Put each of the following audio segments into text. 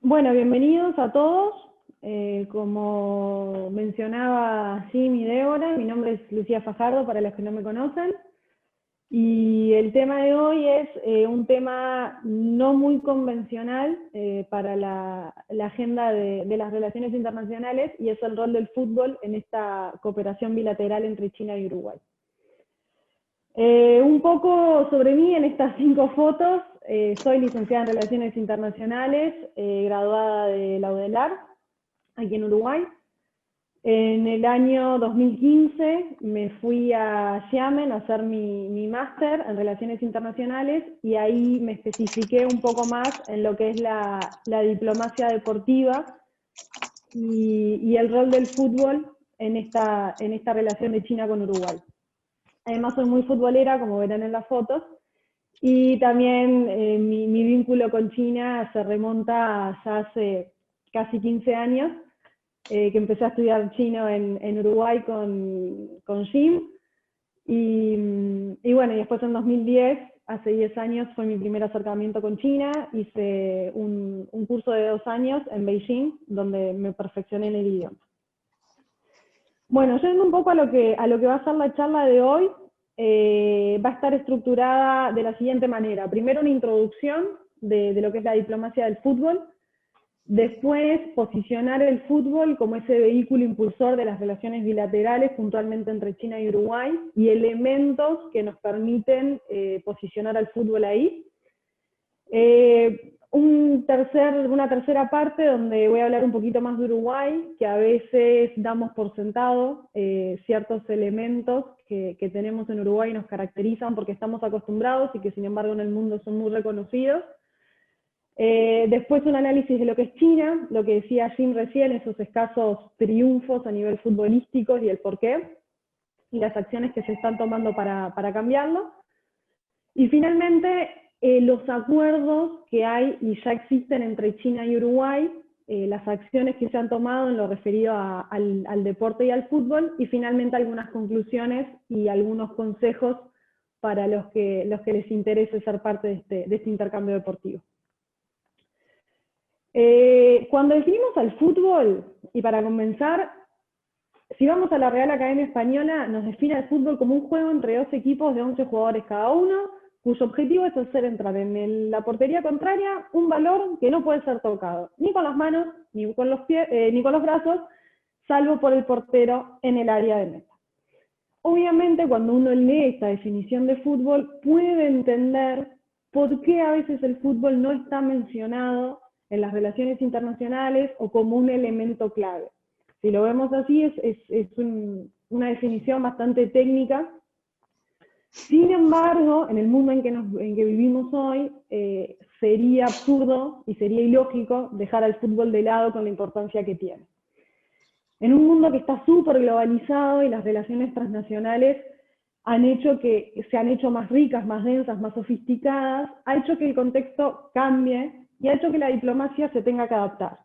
Bueno, bienvenidos a todos. Como mencionaba Jim y Débora, mi nombre es Lucía Fajardo, para los que no me conocen. Y el tema de hoy es un tema no muy convencional para la agenda de las relaciones internacionales, y es el rol del fútbol en esta cooperación bilateral entre China y Uruguay. Un poco sobre mí en estas 5 fotos. Soy licenciada en Relaciones Internacionales, graduada de la UDELAR, aquí en Uruguay. En el año 2015 me fui a Xiamen a hacer mi máster en Relaciones Internacionales, y ahí me especifiqué un poco más en lo que es la diplomacia deportiva y el rol del fútbol en esta relación de China con Uruguay. Además soy muy futbolera, como verán en las fotos, y también mi vínculo con China se remonta ya hace casi 15 años, que empecé a estudiar chino en Uruguay con Jim. Y bueno, y después en 2010, hace 10 años, fue mi primer acercamiento con China. Hice un curso de 2 años en Beijing, donde me perfeccioné en el idioma. Bueno, yendo un poco a lo que va a ser la charla de hoy, va a estar estructurada de la siguiente manera. Primero, una introducción de lo que es la diplomacia del fútbol. Después, posicionar el fútbol como ese vehículo impulsor de las relaciones bilaterales, puntualmente entre China y Uruguay, y elementos que nos permiten posicionar al fútbol ahí. Una tercera parte donde voy a hablar un poquito más de Uruguay, que a veces damos por sentado ciertos elementos que tenemos en Uruguay y nos caracterizan porque estamos acostumbrados y que sin embargo en el mundo son muy reconocidos. Después un análisis de lo que es China, lo que decía Jim recién, esos escasos triunfos a nivel futbolístico y el porqué, y las acciones que se están tomando para cambiarlo. Y finalmente, los acuerdos que hay y ya existen entre China y Uruguay, las acciones que se han tomado en lo referido al deporte y al fútbol, y finalmente algunas conclusiones y algunos consejos para los que les interese ser parte de este intercambio deportivo. Cuando definimos al fútbol, y para comenzar, si vamos a la Real Academia Española, nos define el fútbol como un juego entre 2 equipos de 11 jugadores cada uno, cuyo objetivo es hacer entrar en la portería contraria un balón que no puede ser tocado, ni con las manos, ni con los pies, ni con los brazos, salvo por el portero en el área de meta. Obviamente, cuando uno lee esta definición de fútbol, puede entender por qué a veces el fútbol no está mencionado en las relaciones internacionales o como un elemento clave. Si lo vemos así, es una definición bastante técnica. Sin embargo, en el mundo en que vivimos hoy, sería absurdo y sería ilógico dejar al fútbol de lado con la importancia que tiene. En un mundo que está súper globalizado y las relaciones transnacionales se han hecho más ricas, más densas, más sofisticadas, ha hecho que el contexto cambie y ha hecho que la diplomacia se tenga que adaptar.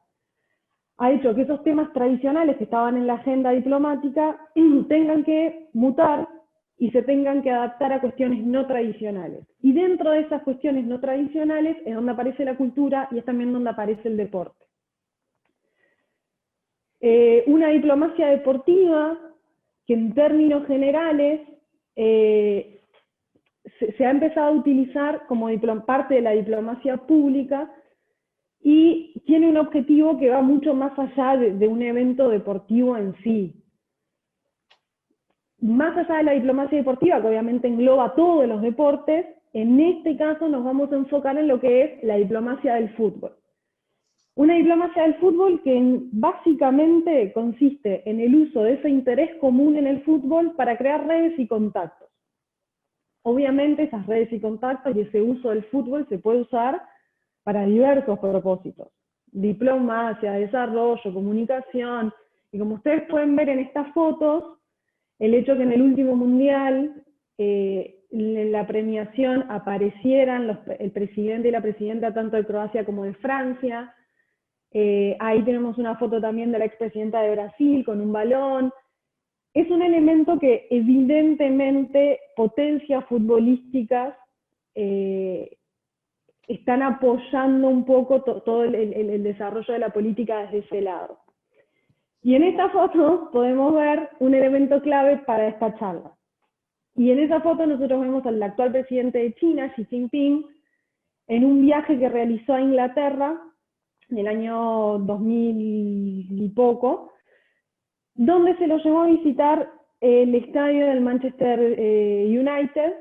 Ha hecho que esos temas tradicionales que estaban en la agenda diplomática tengan que mutar y se tengan que adaptar a cuestiones no tradicionales. Y dentro de esas cuestiones no tradicionales es donde aparece la cultura y es también donde aparece el deporte. Una diplomacia deportiva que en términos generales se ha empezado a utilizar como parte de la diplomacia pública y tiene un objetivo que va mucho más allá de un evento deportivo en sí. Más allá de la diplomacia deportiva, que obviamente engloba todos los deportes, en este caso nos vamos a enfocar en lo que es la diplomacia del fútbol. Una diplomacia del fútbol que básicamente consiste en el uso de ese interés común en el fútbol para crear redes y contactos. Obviamente esas redes y contactos y ese uso del fútbol se puede usar para diversos propósitos. Diplomacia, desarrollo, comunicación. Y como ustedes pueden ver en estas fotos, el hecho que en el último mundial en la premiación aparecieran el presidente y la presidenta tanto de Croacia como de Francia. Ahí tenemos una foto también de la expresidenta de Brasil con un balón. Es un elemento que evidentemente potencia futbolísticas están apoyando un poco todo el desarrollo de la política desde ese lado. Y en esta foto podemos ver un elemento clave para esta charla. Y en esa foto nosotros vemos al actual presidente de China, Xi Jinping, en un viaje que realizó a Inglaterra en el año 2000 y poco, donde se lo llevó a visitar el estadio del Manchester United,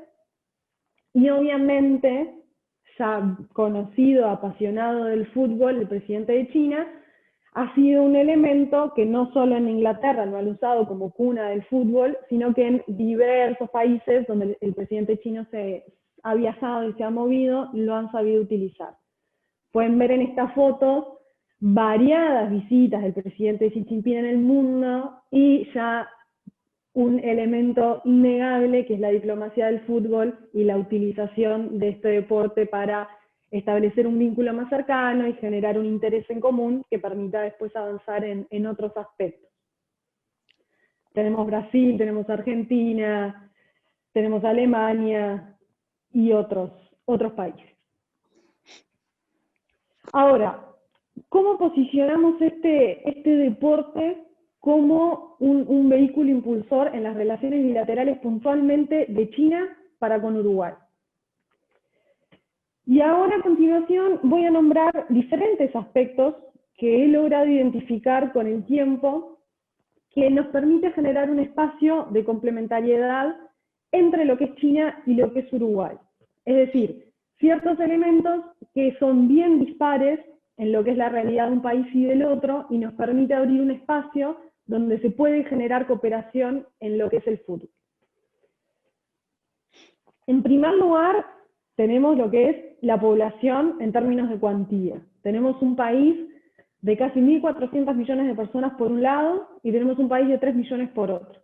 y obviamente, ya conocido, apasionado del fútbol, el presidente de China, ha sido un elemento que no solo en Inglaterra lo han usado como cuna del fútbol, sino que en diversos países donde el presidente chino se ha viajado y se ha movido, lo han sabido utilizar. Pueden ver en esta foto variadas visitas del presidente Xi Jinping en el mundo y ya un elemento innegable que es la diplomacia del fútbol y la utilización de este deporte para establecer un vínculo más cercano y generar un interés en común que permita después avanzar en otros aspectos. Tenemos Brasil, tenemos Argentina, tenemos Alemania y otros países. Ahora, ¿cómo posicionamos este deporte como un vehículo impulsor en las relaciones bilaterales puntualmente de China para con Uruguay? Y ahora a continuación voy a nombrar diferentes aspectos que he logrado identificar con el tiempo que nos permite generar un espacio de complementariedad entre lo que es China y lo que es Uruguay. Es decir, ciertos elementos que son bien dispares en lo que es la realidad de un país y del otro y nos permite abrir un espacio donde se puede generar cooperación en lo que es el fútbol. En primer lugar, tenemos lo que es la población en términos de cuantía. Tenemos un país de casi 1.400 millones de personas por un lado y tenemos un país de 3 millones por otro.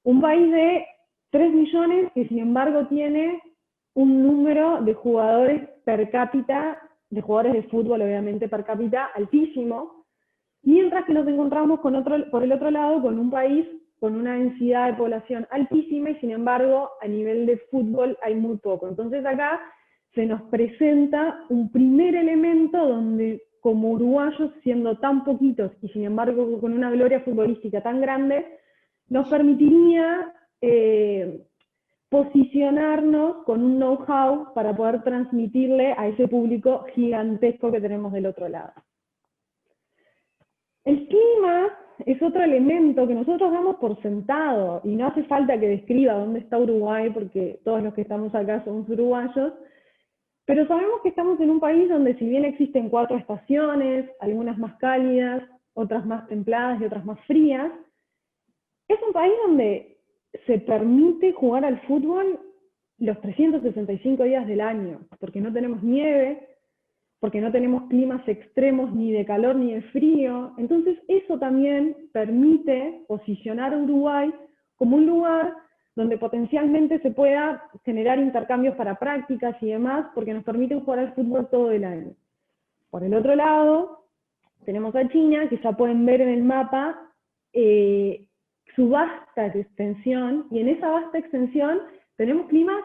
Un país de 3 millones que sin embargo tiene un número de jugadores per cápita, de jugadores de fútbol obviamente per cápita altísimo, mientras que nos encontramos por el otro lado con un país con una densidad de población altísima y sin embargo a nivel de fútbol hay muy poco. Entonces acá se nos presenta un primer elemento donde como uruguayos, siendo tan poquitos y sin embargo con una gloria futbolística tan grande, nos permitiría posicionarnos con un know-how para poder transmitirle a ese público gigantesco que tenemos del otro lado. El clima es otro elemento que nosotros damos por sentado, y no hace falta que describa dónde está Uruguay, porque todos los que estamos acá somos uruguayos, pero sabemos que estamos en un país donde si bien existen 4 estaciones, algunas más cálidas, otras más templadas y otras más frías, es un país donde se permite jugar al fútbol los 365 días del año, porque no tenemos nieve, porque no tenemos climas extremos ni de calor ni de frío. Entonces eso también permite posicionar a Uruguay como un lugar donde potencialmente se pueda generar intercambios para prácticas y demás, porque nos permiten jugar al fútbol todo el año. Por el otro lado, tenemos a China, que ya pueden ver en el mapa su vasta extensión, y en esa vasta extensión tenemos climas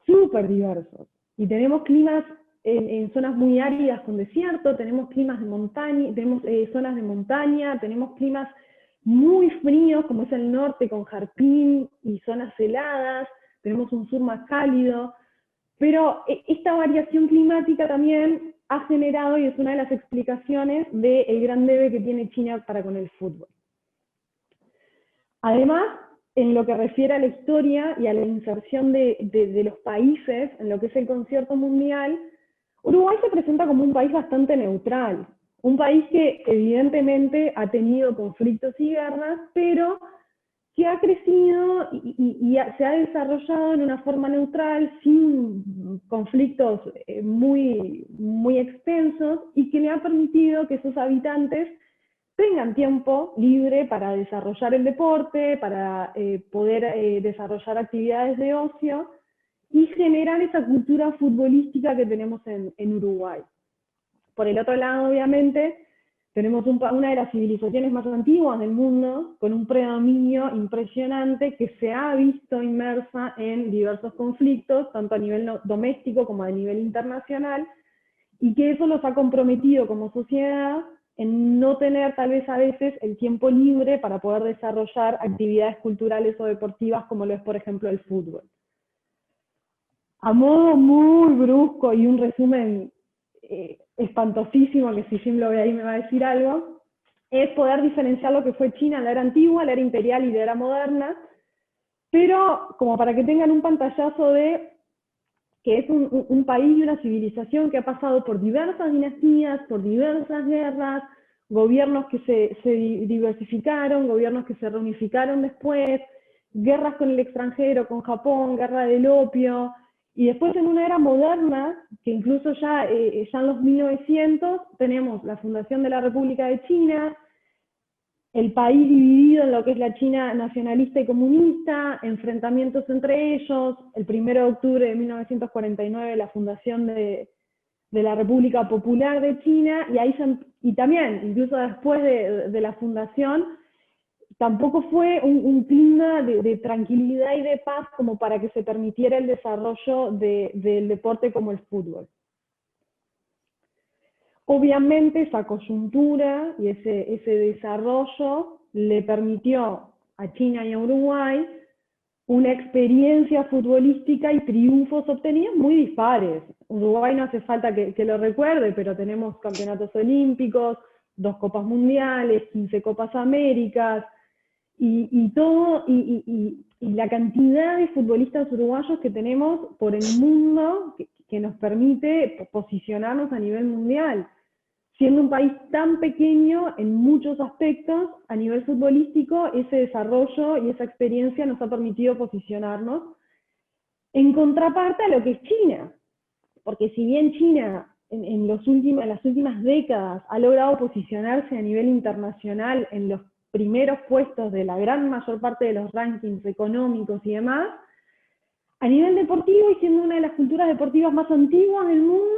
súper diversos, y tenemos climas en zonas muy áridas con desierto, tenemos climas de montaña, tenemos zonas de montaña, tenemos climas muy fríos, como es el norte con Jarpín y zonas heladas, tenemos un sur más cálido, pero esta variación climática también ha generado, y es una de las explicaciones del gran debe que tiene China para con el fútbol. Además, en lo que refiere a la historia y a la inserción de los países en lo que es el concierto mundial, Uruguay se presenta como un país bastante neutral, un país que evidentemente ha tenido conflictos y guerras, pero que ha crecido y se ha desarrollado en una forma neutral, sin conflictos muy extensos, y que le ha permitido que sus habitantes tengan tiempo libre para desarrollar el deporte, para poder desarrollar actividades de ocio y generar esa cultura futbolística que tenemos en Uruguay. Por el otro lado, obviamente, Tenemos una de las civilizaciones más antiguas del mundo, con un predominio impresionante que se ha visto inmersa en diversos conflictos, tanto a nivel doméstico como a nivel internacional, y que eso los ha comprometido como sociedad en no tener tal vez a veces el tiempo libre para poder desarrollar actividades culturales o deportivas como lo es, por ejemplo, el fútbol. A modo muy brusco y un resumen espantosísimo, que si Jim lo ve ahí me va a decir algo, es poder diferenciar lo que fue China en la era antigua, la era imperial y la era moderna, pero como para que tengan un pantallazo de que es un país y una civilización que ha pasado por diversas dinastías, por diversas guerras, gobiernos que se diversificaron, gobiernos que se reunificaron después, guerras con el extranjero, con Japón, guerra del opio, y después en una era moderna, que incluso ya en los 1900 tenemos la fundación de la República de China, el país dividido en lo que es la China nacionalista y comunista, enfrentamientos entre ellos, el 1 de octubre de 1949 la fundación de la República Popular de China, y también, incluso después de la fundación, tampoco fue un clima de tranquilidad y de paz como para que se permitiera el desarrollo del deporte como el fútbol. Obviamente esa coyuntura y ese desarrollo le permitió a China y a Uruguay una experiencia futbolística y triunfos obtenidos muy dispares. Uruguay no hace falta que lo recuerde, pero tenemos campeonatos olímpicos, 2 Copas Mundiales, 15 Copas Américas, y la cantidad de futbolistas uruguayos que tenemos por el mundo que nos permite posicionarnos a nivel mundial. Siendo un país tan pequeño en muchos aspectos, a nivel futbolístico, ese desarrollo y esa experiencia nos ha permitido posicionarnos en contraparte a lo que es China. Porque si bien China en las últimas décadas ha logrado posicionarse a nivel internacional en los primeros puestos de la gran mayor parte de los rankings económicos y demás, a nivel deportivo y siendo una de las culturas deportivas más antiguas del mundo,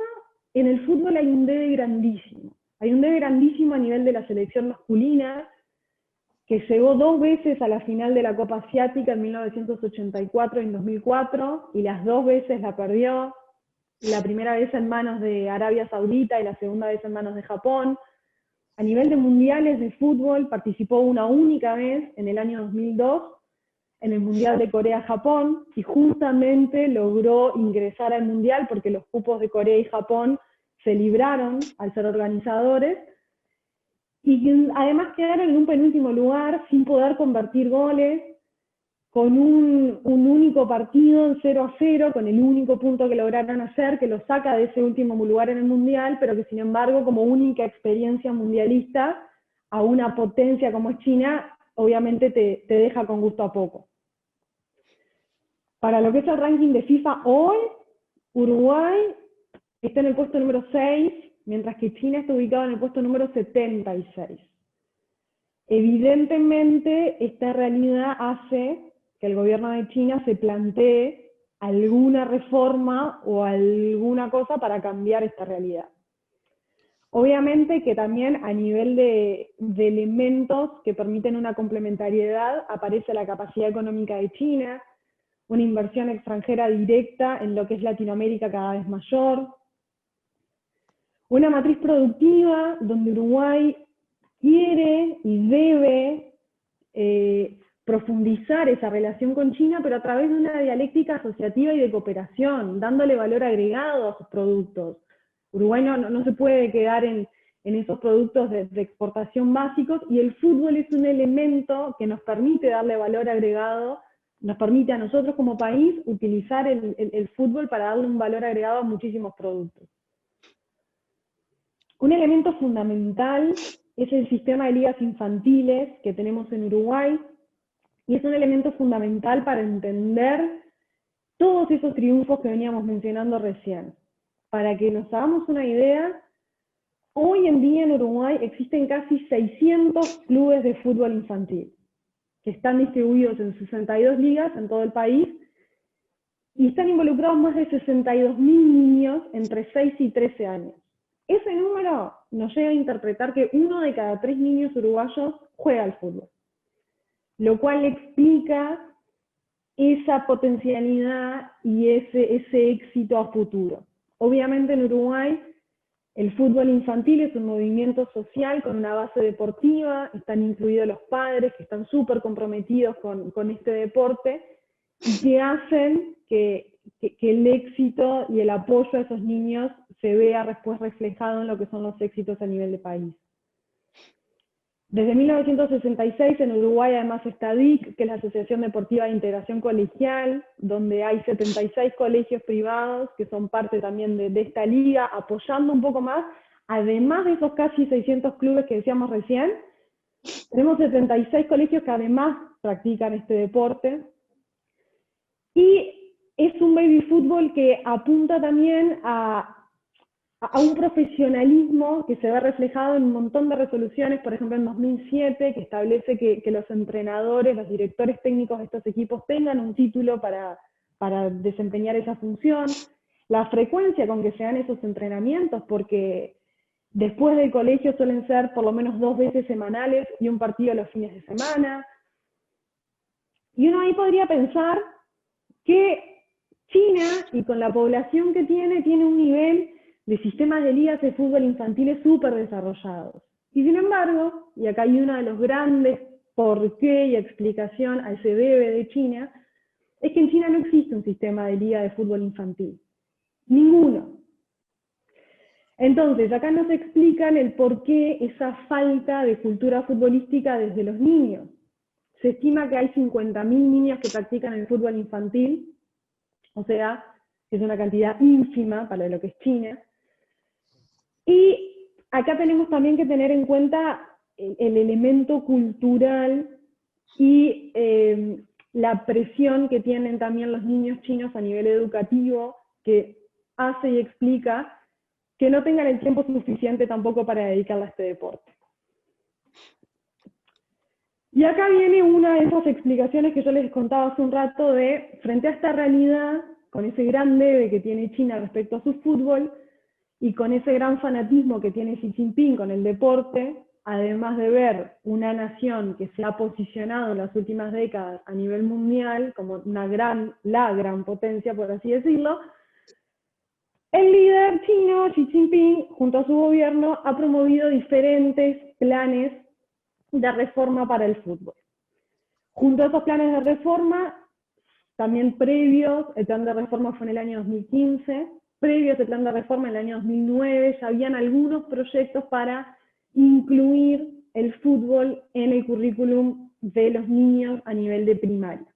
en el fútbol hay un debe grandísimo. Hay un debe grandísimo a nivel de la selección masculina, que llegó 2 veces a la final de la Copa Asiática en 1984 y en 2004, y las 2 veces la perdió, la primera vez en manos de Arabia Saudita y la segunda vez en manos de Japón. A nivel de mundiales de fútbol participó una única vez en el año 2002, en el Mundial de Corea-Japón, y justamente logró ingresar al Mundial porque los cupos de Corea y Japón se libraron al ser organizadores, y además quedaron en un penúltimo lugar sin poder convertir goles, con un único partido en 0-0, con el único punto que lograron hacer, que los saca de ese último lugar en el Mundial, pero que sin embargo, como única experiencia mundialista, a una potencia como es China, obviamente te deja con gusto a poco. Para lo que es el ranking de FIFA hoy, Uruguay está en el puesto número 6, mientras que China está ubicado en el puesto número 76. Evidentemente, esta realidad hace que el gobierno de China se plantee alguna reforma o alguna cosa para cambiar esta realidad. Obviamente que también a nivel de elementos que permiten una complementariedad aparece la capacidad económica de China, una inversión extranjera directa en lo que es Latinoamérica cada vez mayor, una matriz productiva donde Uruguay quiere y debe profundizar esa relación con China, pero a través de una dialéctica asociativa y de cooperación, dándole valor agregado a sus productos. Uruguay no se puede quedar en esos productos de exportación básicos, y el fútbol es un elemento que nos permite darle valor agregado, nos permite a nosotros como país utilizar el fútbol para darle un valor agregado a muchísimos productos. Un elemento fundamental es el sistema de ligas infantiles que tenemos en Uruguay, y es un elemento fundamental para entender todos esos triunfos que veníamos mencionando recién. Para que nos hagamos una idea, hoy en día en Uruguay existen casi 600 clubes de fútbol infantil, que están distribuidos en 62 ligas en todo el país, y están involucrados más de 62.000 niños entre 6 y 13 años. Ese número nos llega a interpretar que 1 de cada 3 niños uruguayos juega al fútbol, lo cual explica esa potencialidad y ese éxito a futuro. Obviamente en Uruguay el fútbol infantil es un movimiento social con una base deportiva, están incluidos los padres que están súper comprometidos con este deporte y que hacen que el éxito y el apoyo a esos niños se vea después reflejado en lo que son los éxitos a nivel de país. Desde 1966 en Uruguay además está DIC, que es la Asociación Deportiva de Integración Colegial, donde hay 76 colegios privados que son parte también de esta liga, apoyando un poco más, además de esos casi 600 clubes que decíamos recién, tenemos 76 colegios que además practican este deporte. Y es un baby fútbol que apunta también a un profesionalismo que se ve reflejado en un montón de resoluciones, por ejemplo en 2007, que establece que los entrenadores, los directores técnicos de estos equipos tengan un título para desempeñar esa función, la frecuencia con que se dan esos entrenamientos, porque después del colegio suelen ser por lo menos 2 veces semanales y un partido los fines de semana. Y uno ahí podría pensar que China, y con la población que tiene un nivel de sistemas de ligas de fútbol infantiles súper desarrollados. Y sin embargo, y acá hay uno de los grandes por qué y explicación a ese debe de China, es que en China no existe un sistema de liga de fútbol infantil. Ninguno. Entonces, acá nos explican el por qué esa falta de cultura futbolística desde los niños. Se estima que hay 50.000 niños que practican el fútbol infantil, o sea, es una cantidad ínfima para lo que es China. Y acá tenemos también que tener en cuenta el elemento cultural y la presión que tienen también los niños chinos a nivel educativo, que hace y explica que no tengan el tiempo suficiente tampoco para dedicarle a este deporte. Y acá viene una de esas explicaciones que yo les contaba hace un rato de, frente a esta realidad, con ese gran debe que tiene China respecto a su fútbol, y con ese gran fanatismo que tiene Xi Jinping con el deporte, además de ver una nación que se ha posicionado en las últimas décadas a nivel mundial como la gran potencia, por así decirlo, el líder chino, Xi Jinping, junto a su gobierno, ha promovido diferentes planes de reforma para el fútbol. Junto a esos planes de reforma, también previos, el plan de reforma fue en el año 2015, previo a ese plan de reforma en el año 2009, ya habían algunos proyectos para incluir el fútbol en el currículum de los niños a nivel de primaria.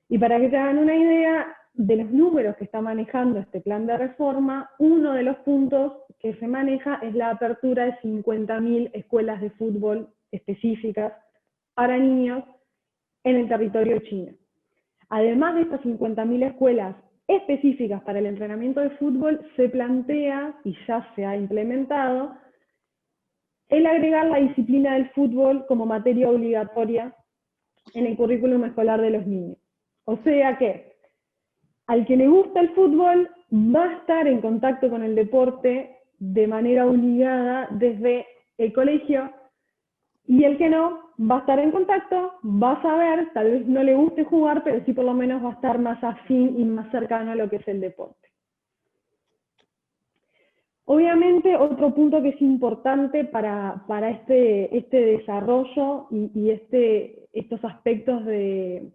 Y para que se hagan una idea de los números que está manejando este plan de reforma, uno de los puntos que se maneja es la apertura de 50.000 escuelas de fútbol específicas para niños en el territorio chino. Además de estas 50.000 escuelas específicas para el entrenamiento de fútbol, se plantea, y ya se ha implementado, el agregar la disciplina del fútbol como materia obligatoria en el currículum escolar de los niños. O sea que, al que le gusta el fútbol, va a estar en contacto con el deporte de manera obligada desde el colegio, y el que no, va a estar en contacto, va a saber, tal vez no le guste jugar, pero sí por lo menos va a estar más afín y más cercano a lo que es el deporte. Obviamente, otro punto que es importante para este desarrollo y estos aspectos de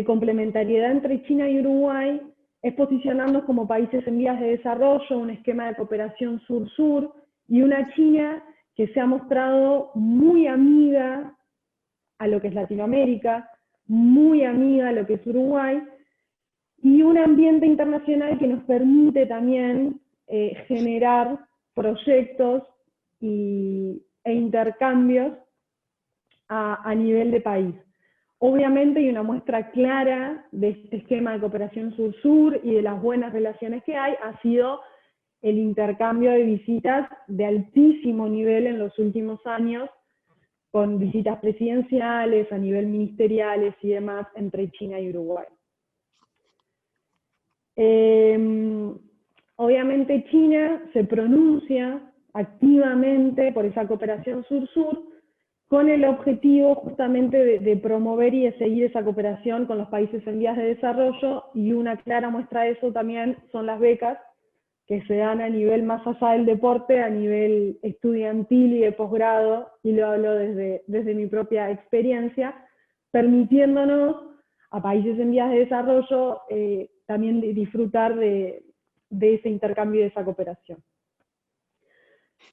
complementariedad entre China y Uruguay es posicionarnos como países en vías de desarrollo, un esquema de cooperación sur-sur y una China que se ha mostrado muy amiga a lo que es Latinoamérica, muy amiga a lo que es Uruguay, y un ambiente internacional que nos permite también generar proyectos e intercambios a nivel de país. Obviamente, y una muestra clara de este esquema de cooperación sur-sur y de las buenas relaciones que hay, ha sido el intercambio de visitas de altísimo nivel en los últimos años, con visitas presidenciales, a nivel ministeriales y demás, entre China y Uruguay. Obviamente China se pronuncia activamente por esa cooperación sur-sur, con el objetivo justamente de promover y de seguir esa cooperación con los países en vías de desarrollo, y una clara muestra de eso también son las becas, que se dan a nivel más allá del deporte, a nivel estudiantil y de posgrado, y lo hablo desde mi propia experiencia, permitiéndonos a países en vías de desarrollo también disfrutar de ese intercambio y de esa cooperación.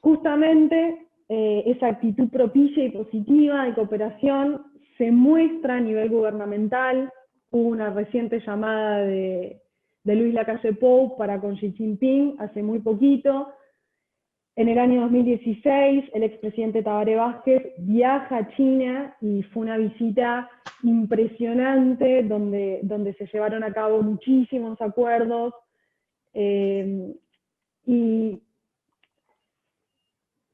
Justamente esa actitud propicia y positiva de cooperación se muestra a nivel gubernamental. Hubo una reciente llamada de Luis Lacalle Pou para con Xi Jinping hace muy poquito. En el año 2016, el expresidente Tabaré Vázquez viaja a China y fue una visita impresionante donde se llevaron a cabo muchísimos acuerdos. Y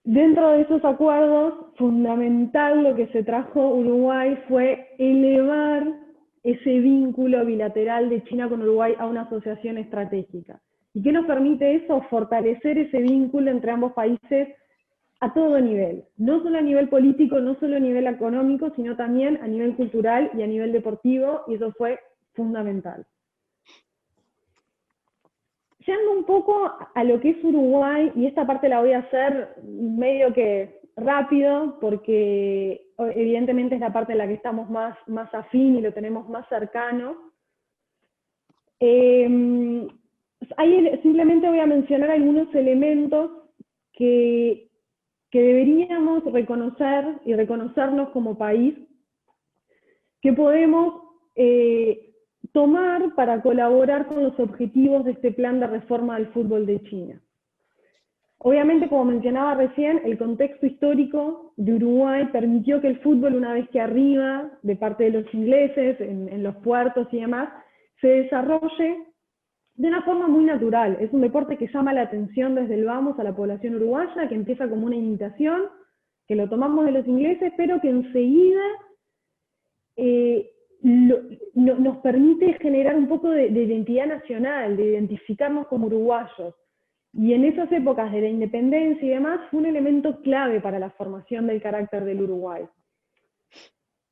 dentro de esos acuerdos, fundamental lo que se trajo Uruguay fue elevar ese vínculo bilateral de China con Uruguay a una asociación estratégica. ¿Y qué nos permite eso? Fortalecer ese vínculo entre ambos países a todo nivel. No solo a nivel político, no solo a nivel económico, sino también a nivel cultural y a nivel deportivo, y eso fue fundamental. Llegando un poco a lo que es Uruguay, y esta parte la voy a hacer medio que rápido, porque evidentemente es la parte en la que estamos más afín y lo tenemos más cercano. Simplemente voy a mencionar algunos elementos que deberíamos reconocer y reconocernos como país, que podemos tomar para colaborar con los objetivos de este plan de reforma del fútbol de China. Obviamente, como mencionaba recién, el contexto histórico de Uruguay permitió que el fútbol, una vez que arriba, de parte de los ingleses, en los puertos y demás, se desarrolle de una forma muy natural. Es un deporte que llama la atención desde el vamos a la población uruguaya, que empieza como una imitación, que lo tomamos de los ingleses, pero que enseguida nos permite generar un poco de identidad nacional, de identificarnos como uruguayos. Y en esas épocas de la independencia y demás, fue un elemento clave para la formación del carácter del Uruguay.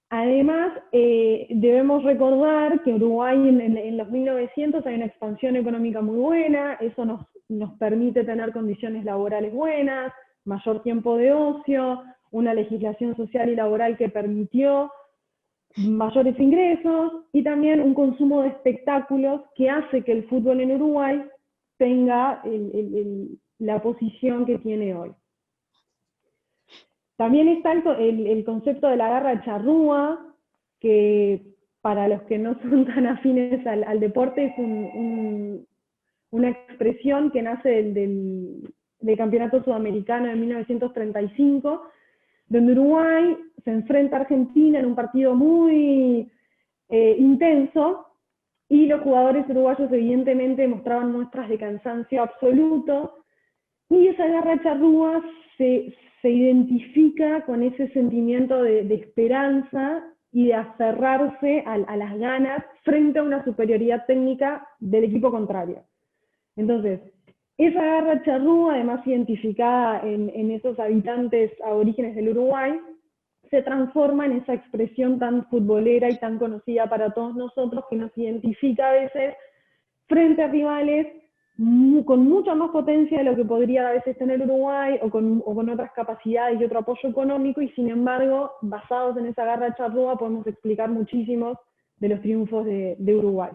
Además, debemos recordar que Uruguay en los 1900 hay una expansión económica muy buena, eso nos permite tener condiciones laborales buenas, mayor tiempo de ocio, una legislación social y laboral que permitió mayores ingresos, y también un consumo de espectáculos que hace que el fútbol en Uruguay tenga la posición que tiene hoy. También está el concepto de la garra charrúa, que para los que no son tan afines al deporte es una expresión que nace del Campeonato Sudamericano de 1935, donde Uruguay se enfrenta a Argentina en un partido muy intenso, y los jugadores uruguayos evidentemente mostraban muestras de cansancio absoluto, y esa garra charrúa se identifica con ese sentimiento de esperanza y de aferrarse a las ganas frente a una superioridad técnica del equipo contrario. Entonces, esa garra charrúa, además identificada en esos habitantes aborígenes del Uruguay, se transforma en esa expresión tan futbolera y tan conocida para todos nosotros, que nos identifica a veces frente a rivales con mucha más potencia de lo que podría a veces tener Uruguay, o con otras capacidades y otro apoyo económico, y sin embargo, basados en esa garra charrúa, podemos explicar muchísimos de los triunfos de Uruguay.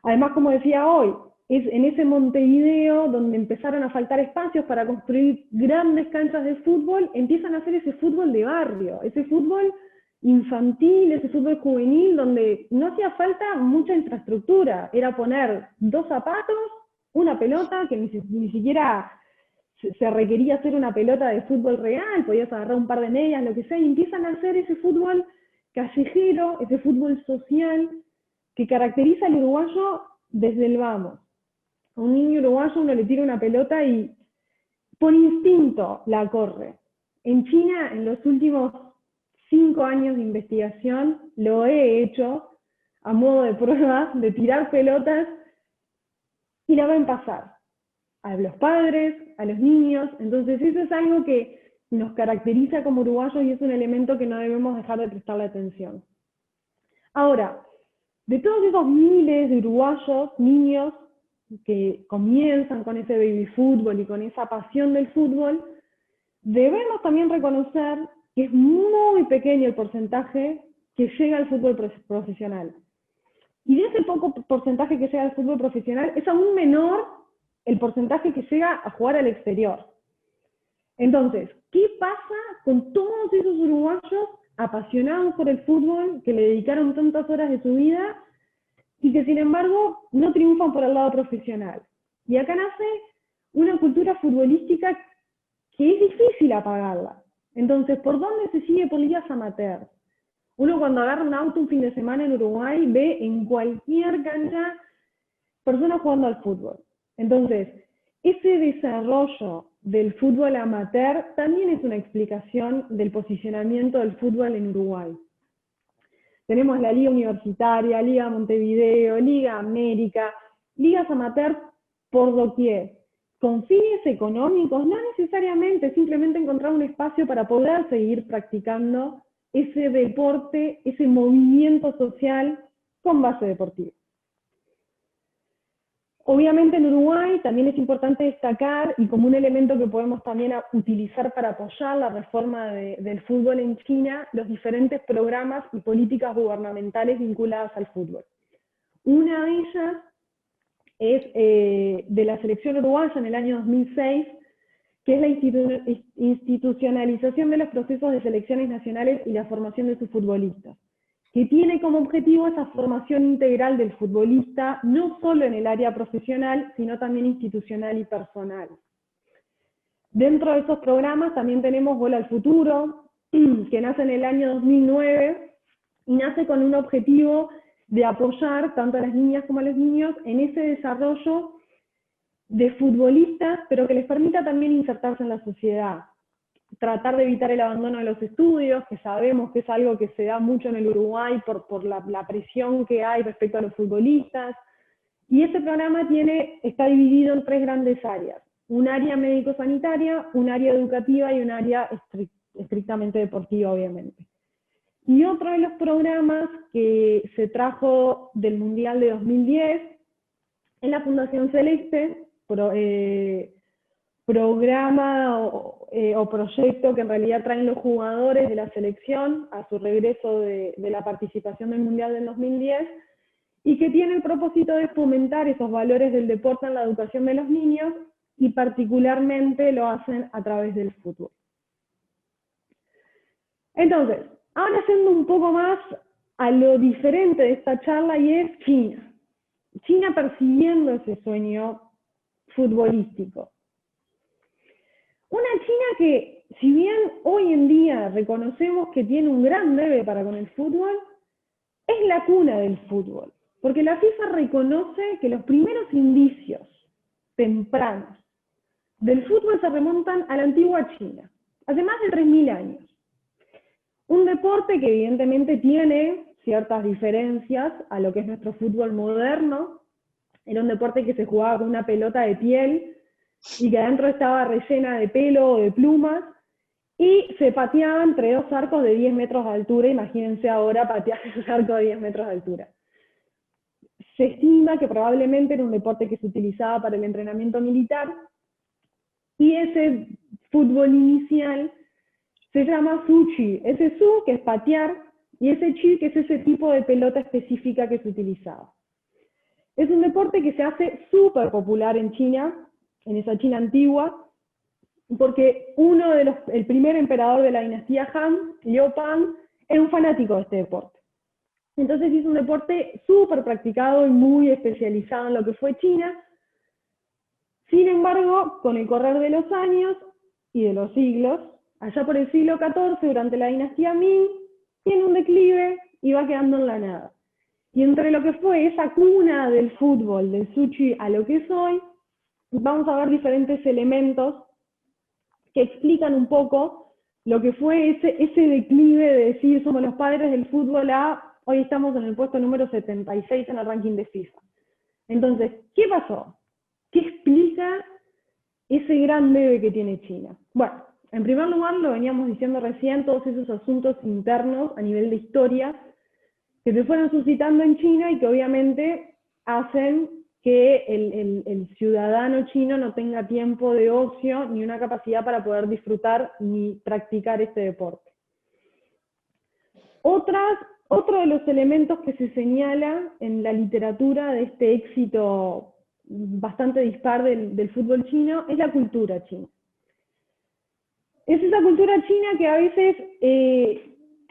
Además, como decía hoy, es en ese Montevideo donde empezaron a faltar espacios para construir grandes canchas de fútbol, empiezan a hacer ese fútbol de barrio, ese fútbol infantil, ese fútbol juvenil, donde no hacía falta mucha infraestructura, era poner 2 zapatos, una pelota, que ni siquiera se requería hacer una pelota de fútbol real, podías agarrar un par de medias, lo que sea, y empiezan a hacer ese fútbol callejero, ese fútbol social, que caracteriza al uruguayo desde el vamos. A un niño uruguayo uno le tira una pelota y por instinto la corre. En China, en los últimos 5 años de investigación, lo he hecho a modo de prueba, de tirar pelotas, y la ven pasar. a los padres, a los niños. Entonces eso es algo que nos caracteriza como uruguayos y es un elemento que no debemos dejar de prestarle atención. Ahora, de todos esos miles de uruguayos, niños, que comienzan con ese baby fútbol y con esa pasión del fútbol, debemos también reconocer que es muy pequeño el porcentaje que llega al fútbol profesional. Y de ese poco porcentaje que llega al fútbol profesional, es aún menor el porcentaje que llega a jugar al exterior. Entonces, ¿qué pasa con todos esos uruguayos apasionados por el fútbol, que le dedicaron tantas horas de su vida y que sin embargo no triunfan por el lado profesional? Y acá nace una cultura futbolística que es difícil apagarla. Entonces, ¿por dónde se sigue? Por ligas amateur. Uno cuando agarra un auto un fin de semana en Uruguay ve en cualquier cancha personas jugando al fútbol. Entonces, ese desarrollo del fútbol amateur también es una explicación del posicionamiento del fútbol en Uruguay. Tenemos la Liga Universitaria, Liga Montevideo, Liga América, ligas amateur por doquier, con fines económicos, no necesariamente, simplemente encontrar un espacio para poder seguir practicando ese deporte, ese movimiento social con base deportiva. Obviamente en Uruguay también es importante destacar, y como un elemento que podemos también utilizar para apoyar la reforma del fútbol en China, los diferentes programas y políticas gubernamentales vinculadas al fútbol. Una de ellas es de la selección uruguaya en el año 2006, que es la institucionalización de los procesos de selecciones nacionales y la formación de sus futbolistas, que tiene como objetivo esa formación integral del futbolista, no solo en el área profesional, sino también institucional y personal. Dentro de esos programas también tenemos Bola al Futuro, que nace en el año 2009, y nace con un objetivo de apoyar tanto a las niñas como a los niños en ese desarrollo de futbolistas, pero que les permita también insertarse en la sociedad. Tratar de evitar el abandono de los estudios, que sabemos que es algo que se da mucho en el Uruguay por la presión que hay respecto a los futbolistas. Y este programa está dividido en 3 grandes áreas: un área médico-sanitaria, un área educativa y un área estrictamente deportiva, obviamente. Y otro de los programas que se trajo del Mundial de 2010 es la Fundación Celeste, programa o proyecto que en realidad traen los jugadores de la selección a su regreso de la participación del Mundial del 2010, y que tiene el propósito de fomentar esos valores del deporte en la educación de los niños, y particularmente lo hacen a través del fútbol. Entonces, ahora yendo un poco más a lo diferente de esta charla, y es China. China persiguiendo ese sueño futbolístico. Una China que, si bien hoy en día reconocemos que tiene un gran debe para con el fútbol, es la cuna del fútbol. Porque la FIFA reconoce que los primeros indicios tempranos del fútbol se remontan a la antigua China, hace más de 3.000 años. Un deporte que evidentemente tiene ciertas diferencias a lo que es nuestro fútbol moderno. Era un deporte que se jugaba con una pelota de piel y que adentro estaba rellena de pelo o de plumas, y se pateaba entre 2 arcos de 10 metros de altura. Imagínense ahora patear esos arcos de 10 metros de altura. Se estima que probablemente era un deporte que se utilizaba para el entrenamiento militar, y ese fútbol inicial se llama Su-Chi. Ese Su, que es patear, y ese Chi, que es ese tipo de pelota específica que se utilizaba. Es un deporte que se hace súper popular en China, en esa China antigua, porque el primer emperador de la dinastía Han, Liu Pan, era un fanático de este deporte. Entonces es un deporte súper practicado y muy especializado en lo que fue China. Sin embargo, con el correr de los años y de los siglos, allá por el siglo XIV, durante la dinastía Ming, tiene un declive y va quedando en la nada. Y entre lo que fue esa cuna del fútbol, del Su-Chi, a lo que es hoy, vamos a ver diferentes elementos que explican un poco lo que fue ese declive de decir somos los padres del fútbol a hoy estamos en el puesto número 76 en el ranking de FIFA. Entonces, ¿qué pasó? ¿Qué explica ese gran debe que tiene China? Bueno, en primer lugar, lo veníamos diciendo recién, todos esos asuntos internos a nivel de historia que se fueron suscitando en China y que obviamente hacen que el ciudadano chino no tenga tiempo de ocio ni una capacidad para poder disfrutar ni practicar este deporte. Otro de los elementos que se señala en la literatura de este éxito bastante dispar del fútbol chino es la cultura china. Es esa cultura china que a veces,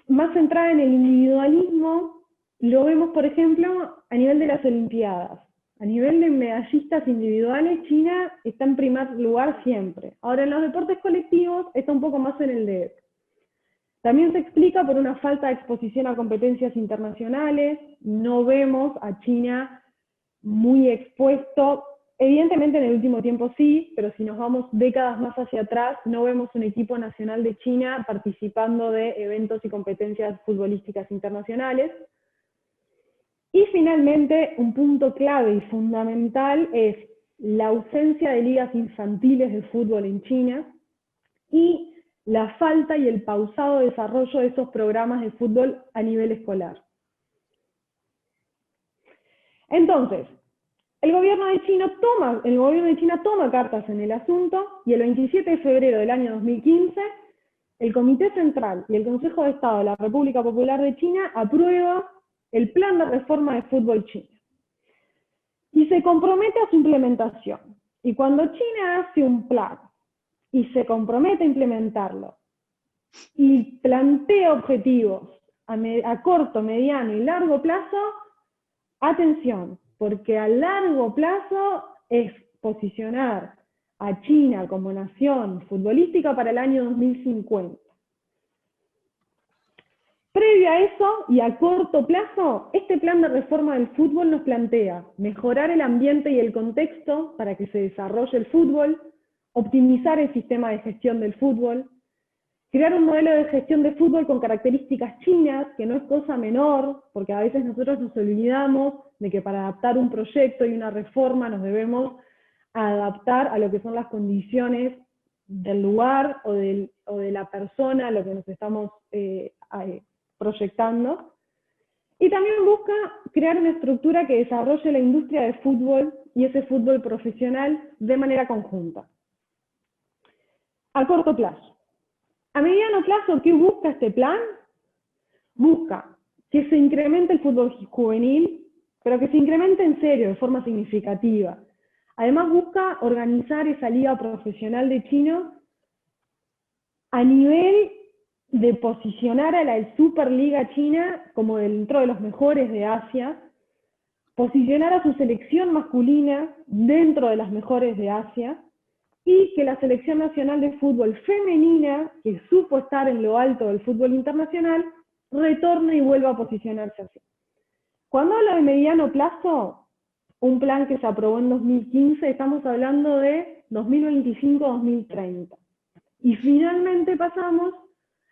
más centrada en el individualismo, lo vemos, por ejemplo, a nivel de las Olimpiadas. A nivel de medallistas individuales, China está en primer lugar siempre. Ahora, en los deportes colectivos está un poco más en el debe. También se explica por una falta de exposición a competencias internacionales. No vemos a China muy expuesto. Evidentemente en el último tiempo sí, pero si nos vamos décadas más hacia atrás, no vemos un equipo nacional de China participando de eventos y competencias futbolísticas internacionales. Y finalmente, un punto clave y fundamental es la ausencia de ligas infantiles de fútbol en China y la falta y el pausado desarrollo de esos programas de fútbol a nivel escolar. Entonces, el gobierno de China toma cartas en el asunto y el 27 de febrero del año 2015, el Comité Central y el Consejo de Estado de la República Popular de China aprueba el Plan de Reforma de Fútbol Chino y se compromete a su implementación. Y cuando China hace un plan y se compromete a implementarlo y plantea objetivos a corto, mediano y largo plazo, atención, porque a largo plazo es posicionar a China como nación futbolística para el año 2050. Previo a eso y a corto plazo, este plan de reforma del fútbol nos plantea mejorar el ambiente y el contexto para que se desarrolle el fútbol, optimizar el sistema de gestión del fútbol, crear un modelo de gestión de fútbol con características chinas, que no es cosa menor, porque a veces nosotros nos olvidamos de que para adaptar un proyecto y una reforma nos debemos adaptar a lo que son las condiciones del lugar o de la persona a lo que nos estamos proyectando. Y también busca crear una estructura que desarrolle la industria del fútbol y ese fútbol profesional de manera conjunta. A corto plazo. A mediano plazo, ¿qué busca este plan? Busca que se incremente el fútbol juvenil, pero que se incremente en serio, de forma significativa. Además busca organizar esa liga profesional de chino a nivel de posicionar a la Superliga China como dentro de los mejores de Asia, posicionar a su selección masculina dentro de las mejores de Asia, y que la selección nacional de fútbol femenina, que supo estar en lo alto del fútbol internacional, retorne y vuelva a posicionarse así. Cuando hablo de mediano plazo, un plan que se aprobó en 2015, estamos hablando de 2025-2030. Y finalmente pasamos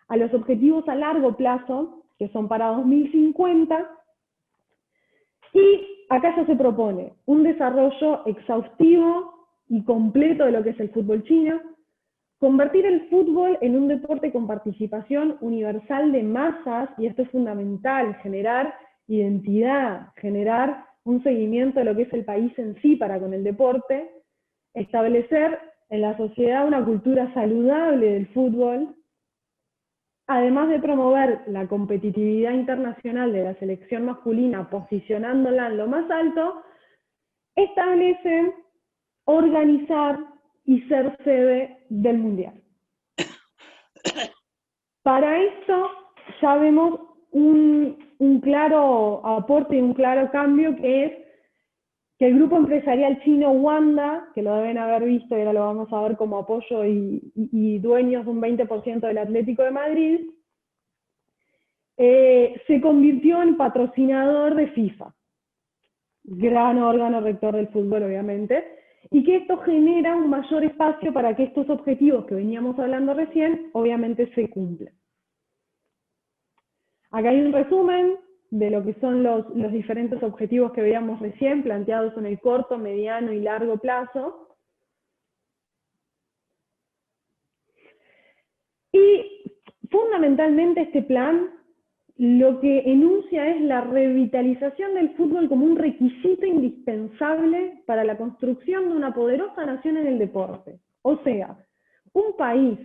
a los objetivos a largo plazo, que son para 2050, y acá ya se propone un desarrollo exhaustivo y completo de lo que es el fútbol chino, convertir el fútbol en un deporte con participación universal de masas, y esto es fundamental, generar identidad, generar un seguimiento de lo que es el país en sí para con el deporte, establecer en la sociedad una cultura saludable del fútbol, además de promover la competitividad internacional de la selección masculina, posicionándola en lo más alto, establecen organizar y ser sede del Mundial. Para esto ya vemos un claro aporte y un claro cambio, que es que el grupo empresarial chino Wanda, que lo deben haber visto y ahora lo vamos a ver como apoyo y dueños de un 20% del Atlético de Madrid, se convirtió en patrocinador de FIFA, gran órgano rector del fútbol obviamente, y que esto genera un mayor espacio para que estos objetivos que veníamos hablando recién, obviamente se cumplan. Acá hay un resumen de lo que son los diferentes objetivos que veíamos recién, planteados en el corto, mediano y largo plazo. fundamentalmente este plan lo que enuncia es la revitalización del fútbol como un requisito indispensable para la construcción de una poderosa nación en el deporte. O sea, un país,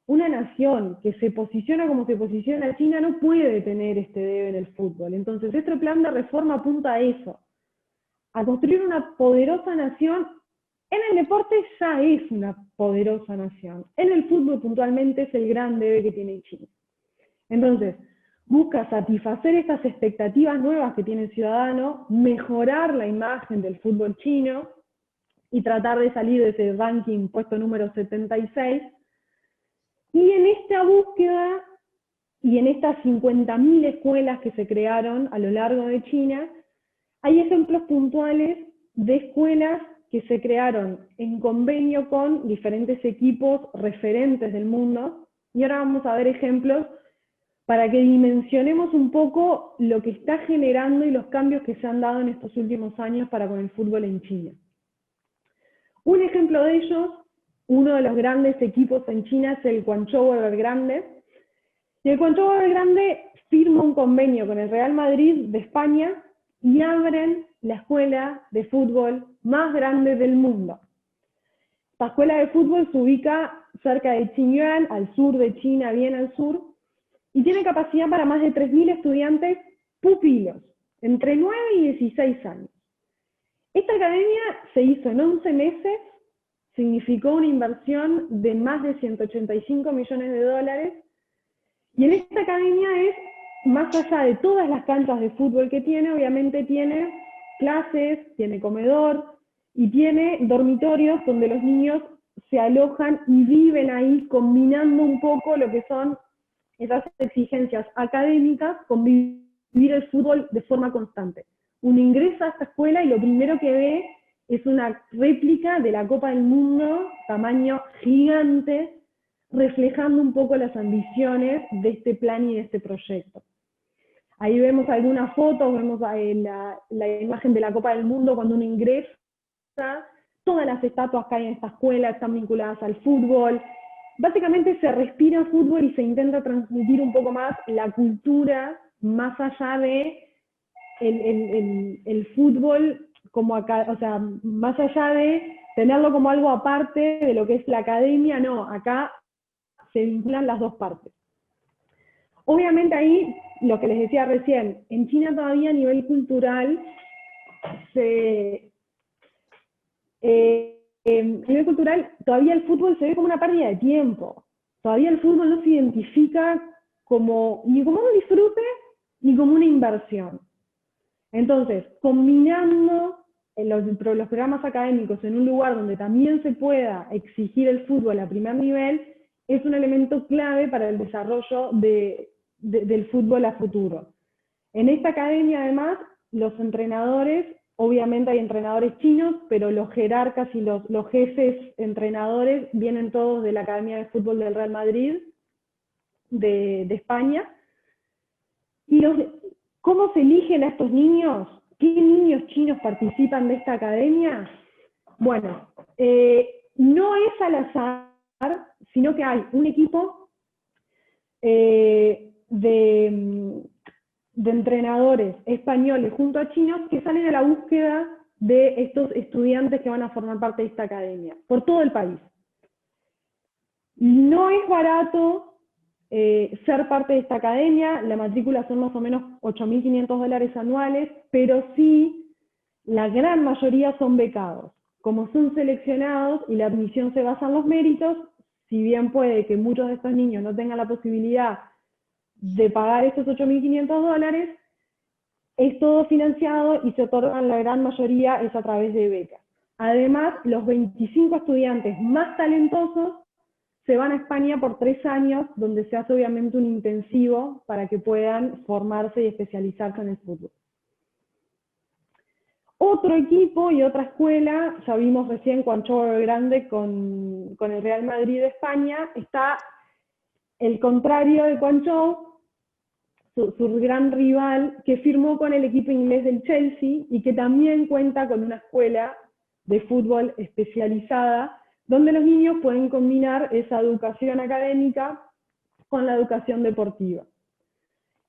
una nación que se posiciona como se posiciona China no puede tener este debe en el fútbol. Entonces, este plan de reforma apunta a eso, a construir una poderosa nación. En el deporte ya es una poderosa nación. En el fútbol puntualmente es el gran debe que tiene China. Entonces, busca satisfacer estas expectativas nuevas que tiene el ciudadano, mejorar la imagen del fútbol chino y tratar de salir de ese ranking puesto número 76. Y en esta búsqueda y en estas 50.000 escuelas que se crearon a lo largo de China, hay ejemplos puntuales de escuelas que se crearon en convenio con diferentes equipos referentes del mundo. Y ahora vamos a ver ejemplos para que dimensionemos un poco lo que está generando y los cambios que se han dado en estos últimos años para con el fútbol en China. Un ejemplo de ellos, uno de los grandes equipos en China es el Guangzhou Evergrande. Y el Guangzhou Evergrande firma un convenio con el Real Madrid de España y abren la escuela de fútbol más grande del mundo. Esta escuela de fútbol se ubica cerca de Xinyuan, al sur de China, bien al sur, y tiene capacidad para más de 3.000 estudiantes pupilos, entre 9 y 16 años. Esta academia se hizo en 11 meses, significó una inversión de más de 185 millones de dólares, y en esta academia es, más allá de todas las canchas de fútbol que tiene, obviamente tiene clases, tiene comedor, y tiene dormitorios donde los niños se alojan y viven ahí, combinando un poco lo que son esas exigencias académicas con vivir el fútbol de forma constante. Uno ingresa a esta escuela y lo primero que ve es una réplica de la Copa del Mundo, tamaño gigante, reflejando un poco las ambiciones de este plan y de este proyecto. Ahí vemos algunas fotos, vemos la imagen de la Copa del Mundo cuando uno ingresa. Todas las estatuas que hay en esta escuela están vinculadas al fútbol. Básicamente se respira fútbol y se intenta transmitir un poco más la cultura, más allá de el fútbol como acá, o sea, más allá de tenerlo como algo aparte de lo que es la academia, no, acá se vinculan las dos partes. Obviamente ahí, lo que les decía recién, en China todavía a nivel cultural todavía el fútbol se ve como una pérdida de tiempo. Todavía el fútbol no se identifica ni como un disfrute, ni como una inversión. Entonces, combinando los programas académicos en un lugar donde también se pueda exigir el fútbol a primer nivel, es un elemento clave para el desarrollo del fútbol a futuro. En esta academia, además, los entrenadores, obviamente hay entrenadores chinos, pero los jerarcas y los jefes entrenadores vienen todos de la Academia de Fútbol del Real Madrid, de España. ¿Y cómo se eligen a estos niños? ¿Qué niños chinos participan de esta academia? Bueno, no es al azar, sino que hay un equipo de entrenadores españoles junto a chinos que salen a la búsqueda de estos estudiantes que van a formar parte de esta academia, por todo el país. No es barato ser parte de esta academia, la matrícula son más o menos $8.500 anuales, pero sí, la gran mayoría son becados. Como son seleccionados y la admisión se basa en los méritos, si bien puede que muchos de estos niños no tengan la posibilidad de pagar estos $8.500, es todo financiado y se otorgan la gran mayoría es a través de becas. Además, los 25 estudiantes más talentosos se van a España por 3 años, donde se hace obviamente un intensivo para que puedan formarse y especializarse en el fútbol. Otro equipo y otra escuela, ya vimos recién Guangzhou Evergrande con el Real Madrid de España, está el contrario de Guangzhou, su gran rival, que firmó con el equipo inglés del Chelsea y que también cuenta con una escuela de fútbol especializada, donde los niños pueden combinar esa educación académica con la educación deportiva.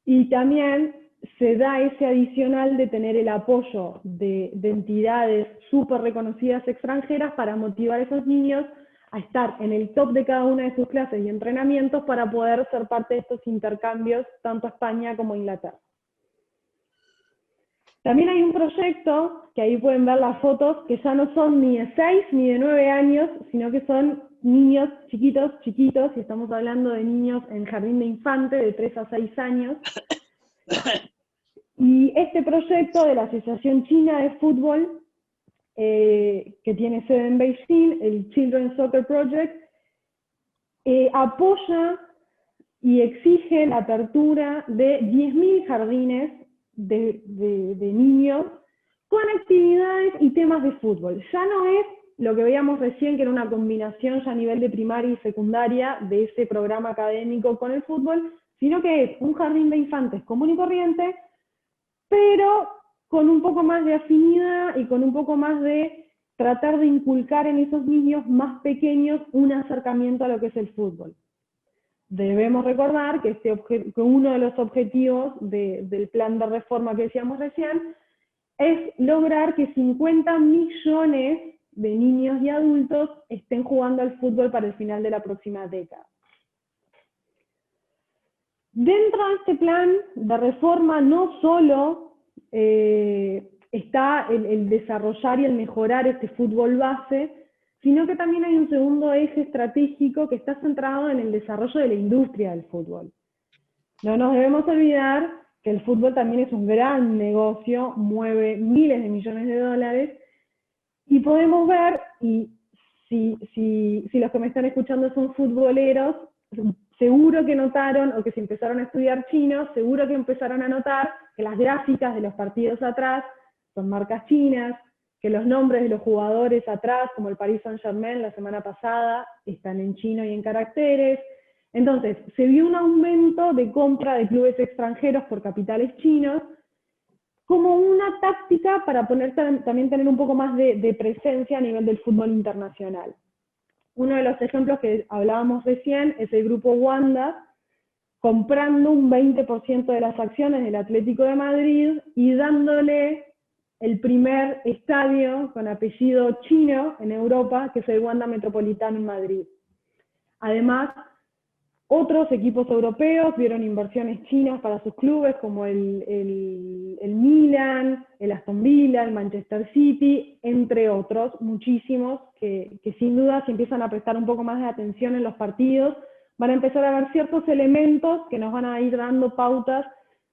Y también se da ese adicional de tener el apoyo de entidades súper reconocidas extranjeras para motivar a esos niños a estar en el top de cada una de sus clases y entrenamientos para poder ser parte de estos intercambios tanto a España como a Inglaterra. También hay un proyecto, que ahí pueden ver las fotos, que ya no son ni de 6 ni de 9 años, sino que son niños chiquitos, y estamos hablando de niños en jardín de infante de 3 a 6 años. Y este proyecto de la Asociación China de Fútbol, que tiene sede en Beijing, el Children's Soccer Project, apoya y exige la apertura de 10.000 jardines de niños con actividades y temas de fútbol. Ya no es lo que veíamos recién, que era una combinación ya a nivel de primaria y secundaria de ese programa académico con el fútbol, sino que es un jardín de infantes común y corriente, pero con un poco más de afinidad y con un poco más de tratar de inculcar en esos niños más pequeños un acercamiento a lo que es el fútbol. Debemos recordar que, que uno de los objetivos del plan de reforma que decíamos recién es lograr que 50 millones de niños y adultos estén jugando al fútbol para el final de la próxima década. Dentro de este plan de reforma no solo está el desarrollar y el mejorar este fútbol base, sino que también hay un segundo eje estratégico que está centrado en el desarrollo de la industria del fútbol. No nos debemos olvidar que el fútbol también es un gran negocio, mueve miles de millones de dólares, y podemos ver, y si los que me están escuchando son futboleros, seguro que notaron, o que si empezaron a estudiar chino, seguro que empezaron a notar que las gráficas de los partidos atrás son marcas chinas, que los nombres de los jugadores atrás, como el Paris Saint-Germain la semana pasada, están en chino y en caracteres. Entonces, se vio un aumento de compra de clubes extranjeros por capitales chinos, como una táctica para también tener un poco más de presencia a nivel del fútbol internacional. Uno de los ejemplos que hablábamos recién es el grupo Wanda, comprando un 20% de las acciones del Atlético de Madrid y dándole el primer estadio con apellido chino en Europa, que es el Wanda Metropolitano en Madrid. Además, otros equipos europeos vieron inversiones chinas para sus clubes, como el Milan, el Aston Villa, el Manchester City, entre otros, muchísimos, que sin duda, si empiezan a prestar un poco más de atención en los partidos, van a empezar a ver ciertos elementos que nos van a ir dando pautas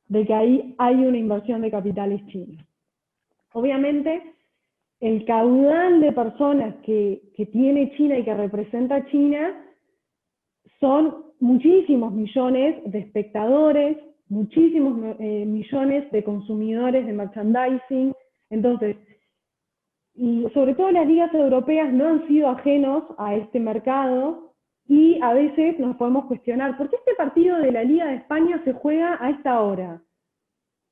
de que ahí hay una inversión de capitales chinos. Obviamente, el caudal de personas que tiene China y que representa a China son muchísimos millones de espectadores, muchísimos millones de consumidores de merchandising. Entonces, y sobre todo las ligas europeas no han sido ajenos a este mercado, y a veces nos podemos cuestionar, ¿por qué este partido de la Liga de España se juega a esta hora?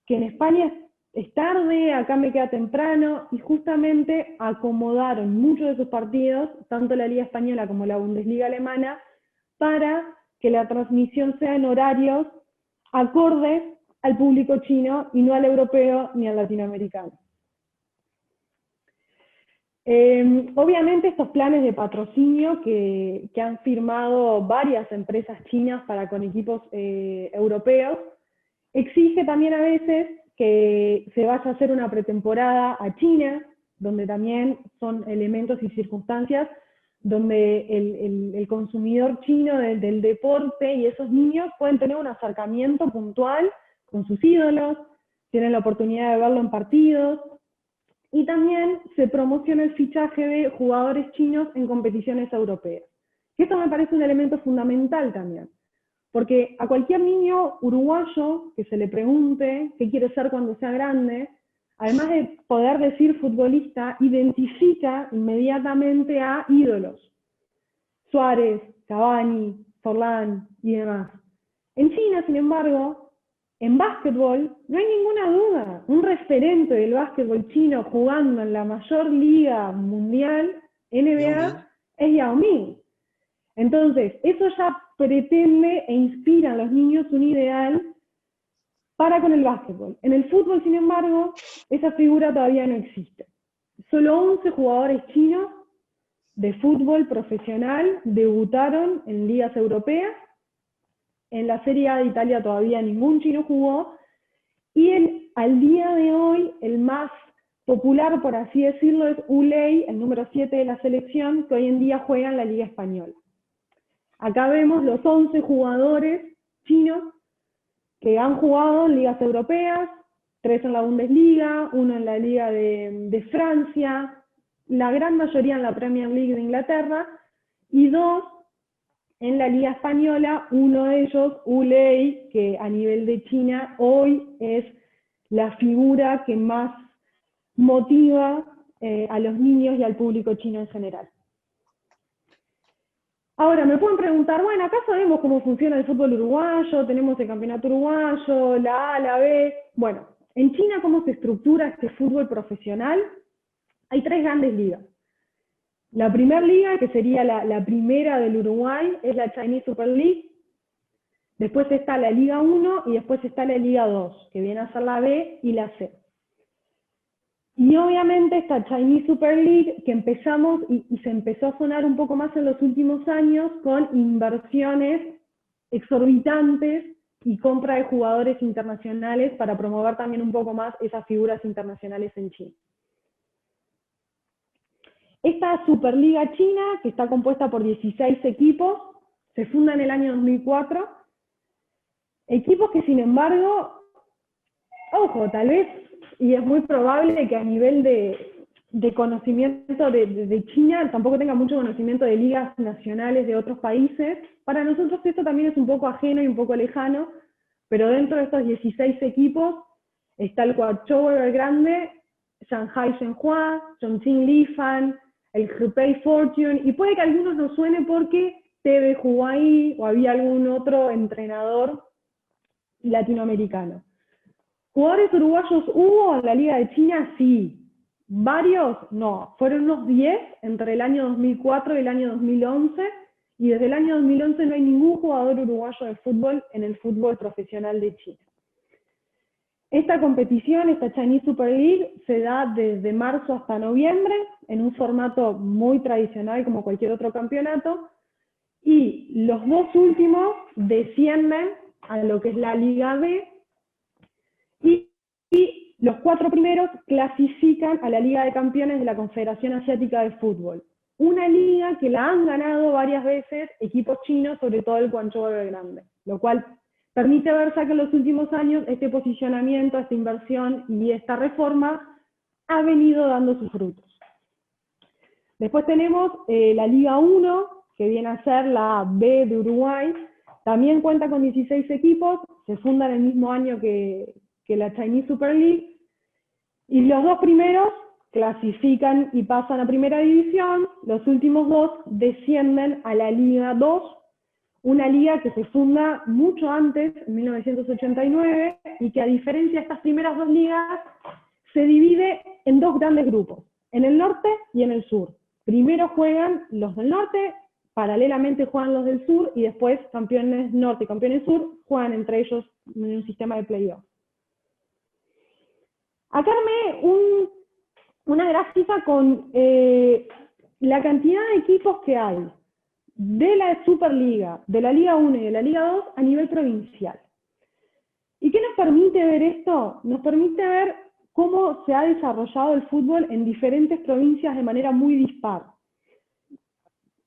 Que en España es tarde, acá me queda temprano, y justamente acomodaron muchos de sus partidos, tanto la Liga Española como la Bundesliga alemana, para que la transmisión sea en horarios acordes al público chino y no al europeo ni al latinoamericano. Obviamente estos planes de patrocinio que han firmado varias empresas chinas para con equipos europeos, exige también a veces que se vaya a hacer una pretemporada a China, donde también son elementos y circunstancias donde el consumidor chino del deporte y esos niños pueden tener un acercamiento puntual con sus ídolos, tienen la oportunidad de verlo en partidos, y también se promociona el fichaje de jugadores chinos en competiciones europeas. Y esto me parece un elemento fundamental también, porque a cualquier niño uruguayo que se le pregunte qué quiere ser cuando sea grande, además de poder decir futbolista, identifica inmediatamente a ídolos. Suárez, Cavani, Forlán y demás. En China, sin embargo, en básquetbol no hay ninguna duda. Un referente del básquetbol chino jugando en la mayor liga mundial, NBA, es Yao Ming. Entonces, eso ya pretende e inspira a los niños un ideal para con el básquetbol. En el fútbol, sin embargo, esa figura todavía no existe. Solo 11 jugadores chinos de fútbol profesional debutaron en ligas europeas. En la Serie A de Italia todavía ningún chino jugó. Y al día de hoy, el más popular, por así decirlo, es Uley, el número 7 de la selección, que hoy en día juega en la Liga Española. Acá vemos los 11 jugadores chinos que han jugado en ligas europeas, 3 en la Bundesliga, 1 en la Liga de Francia, la gran mayoría en la Premier League de Inglaterra, y 2 en la Liga Española, uno de ellos, Uley, que a nivel de China hoy es la figura que más motiva a los niños y al público chino en general. Ahora, me pueden preguntar, bueno, acá sabemos cómo funciona el fútbol uruguayo, tenemos el campeonato uruguayo, la A, la B. Bueno, en China, ¿cómo se estructura este fútbol profesional? Hay 3 grandes ligas. La primera liga, que sería la primera del Uruguay, es la Chinese Super League. Después está la Liga 1 y después está la Liga 2, que viene a ser la B y la C. Y obviamente esta Chinese Super League, que empezamos y se empezó a sonar un poco más en los últimos años con inversiones exorbitantes y compra de jugadores internacionales para promover también un poco más esas figuras internacionales en China. Esta Superliga China, que está compuesta por 16 equipos, se funda en el año 2004. Equipos que, sin embargo, ojo, tal vez, y es muy probable que a nivel de conocimiento de China tampoco tenga mucho conocimiento de ligas nacionales de otros países. Para nosotros esto también es un poco ajeno y un poco lejano, pero dentro de estos 16 equipos está el Guangzhou Evergrande, Shanghai Shenhua, Chongqing Lifan, el Hebei Fortune, y puede que a algunos nos suene porque Teve jugó ahí o había algún otro entrenador latinoamericano. ¿Jugadores uruguayos hubo en la Liga de China? Sí. ¿Varios? No. Fueron unos 10 entre el año 2004 y el año 2011, y desde el año 2011 no hay ningún jugador uruguayo de fútbol en el fútbol profesional de China. Esta competición, esta Chinese Super League, se da desde marzo hasta noviembre, en un formato muy tradicional como cualquier otro campeonato, y los 2 últimos descienden a lo que es la Liga B, y los 4 primeros clasifican a la Liga de Campeones de la Confederación Asiática de Fútbol. Una liga que la han ganado varias veces equipos chinos, sobre todo el Guangzhou Evergrande, lo cual permite ver que en los últimos años este posicionamiento, esta inversión y esta reforma ha venido dando sus frutos. Después tenemos la Liga 1, que viene a ser la B de Uruguay. También cuenta con 16 equipos, se funda en el mismo año que la Chinese Super League, y los 2 primeros clasifican y pasan a primera división, los últimos 2 descienden a la Liga 2, una liga que se funda mucho antes, en 1989, y que a diferencia de estas primeras 2 ligas, se divide en 2 grandes grupos, en el norte y en el sur. Primero juegan los del norte, paralelamente juegan los del sur, y después campeones norte y campeones sur juegan entre ellos en un sistema de playoff. Acá armé una gráfica con la cantidad de equipos que hay de la Superliga, de la Liga 1 y de la Liga 2 a nivel provincial. ¿Y qué nos permite ver esto? Nos permite ver cómo se ha desarrollado el fútbol en diferentes provincias de manera muy dispar.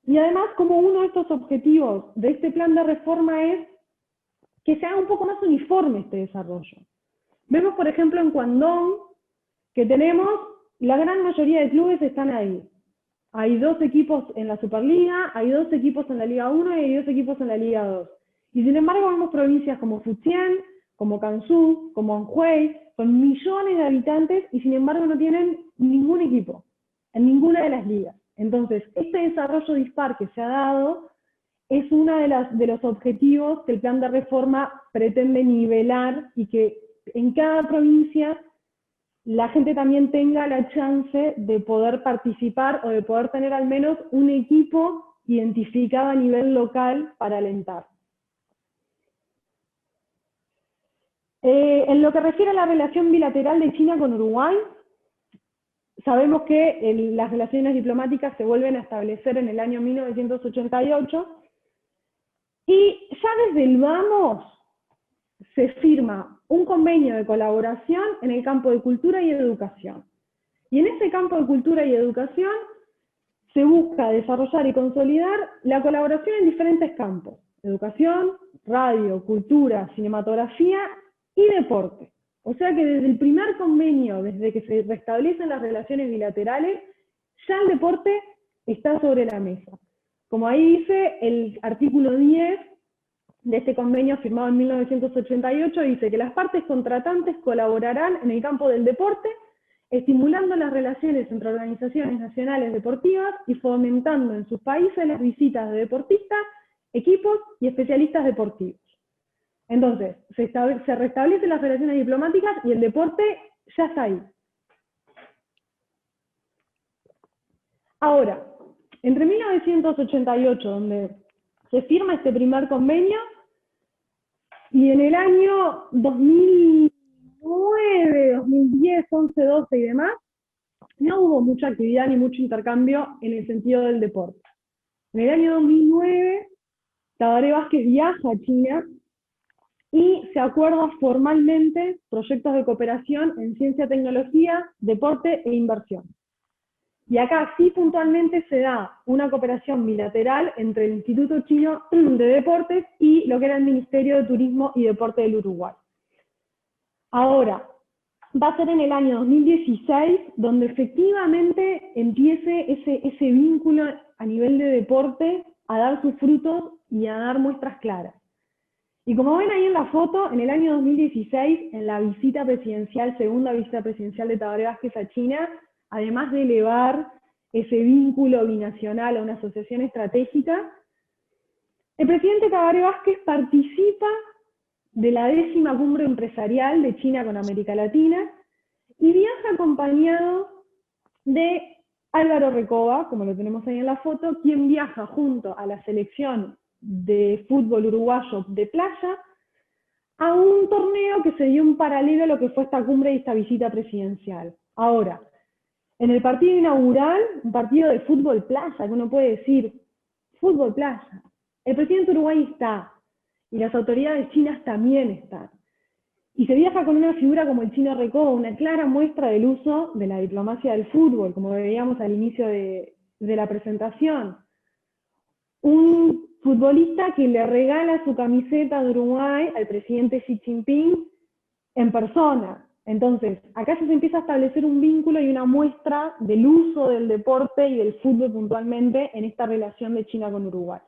Y además, como uno de estos objetivos de este plan de reforma es que se haga un poco más uniforme este desarrollo. Vemos, por ejemplo, en Guangdong, que tenemos, la gran mayoría de clubes están ahí. Hay 2 equipos en la Superliga, hay 2 equipos en la Liga 1 y hay 2 equipos en la Liga 2. Y sin embargo vemos provincias como Fujian, como Gansu, como Anhui, con millones de habitantes y sin embargo no tienen ningún equipo en ninguna de las ligas. Entonces, este desarrollo dispar que se ha dado es uno de los objetivos que el plan de reforma pretende nivelar, y que en cada provincia la gente también tenga la chance de poder participar o de poder tener al menos un equipo identificado a nivel local para alentar. En lo que refiere a la relación bilateral de China con Uruguay, sabemos que las relaciones diplomáticas se vuelven a establecer en el año 1988, y ya desde el vamos se firma un convenio de colaboración en el campo de cultura y educación. Y en ese campo de cultura y educación se busca desarrollar y consolidar la colaboración en diferentes campos: educación, radio, cultura, cinematografía y deporte. O sea que desde el primer convenio, desde que se restablecen las relaciones bilaterales, ya el deporte está sobre la mesa. Como ahí dice el artículo 10 de este convenio firmado en 1988, dice que las partes contratantes colaborarán en el campo del deporte, estimulando las relaciones entre organizaciones nacionales deportivas y fomentando en sus países las visitas de deportistas, equipos y especialistas deportivos. Entonces, se restablecen las relaciones diplomáticas y el deporte ya está ahí. Ahora, entre 1988, donde se firma este primer convenio, y en el año 2009, 2010, 11, 12 y demás, no hubo mucha actividad ni mucho intercambio en el sentido del deporte. En el año 2009, Tabaré Vázquez viaja a China y se acuerdan formalmente proyectos de cooperación en ciencia, tecnología, deporte e inversión. Y acá sí puntualmente se da una cooperación bilateral entre el Instituto Chino de Deportes y lo que era el Ministerio de Turismo y Deporte del Uruguay. Ahora, va a ser en el año 2016 donde efectivamente empiece ese vínculo a nivel de deporte a dar sus frutos y a dar muestras claras. Y como ven ahí en la foto, en el año 2016, en la visita presidencial, segunda visita presidencial de Tabaré Vázquez a China, además de elevar ese vínculo binacional a una asociación estratégica, el presidente Tabaré Vázquez participa de la 10ª cumbre empresarial de China con América Latina y viaja acompañado de Álvaro Recoba, como lo tenemos ahí en la foto, quien viaja junto a la selección de fútbol uruguayo de playa a un torneo que se dio en paralelo a lo que fue esta cumbre y esta visita presidencial. Ahora, en el partido inaugural, un partido de fútbol playa, que uno puede decir, fútbol playa, el presidente de Uruguay está, y las autoridades chinas también están. Y se viaja con una figura como el Chino Recoba, una clara muestra del uso de la diplomacia del fútbol, como veíamos al inicio de la presentación. Un futbolista que le regala su camiseta de Uruguay al presidente Xi Jinping en persona. Entonces, acá se empieza a establecer un vínculo y una muestra del uso del deporte y del fútbol puntualmente en esta relación de China con Uruguay.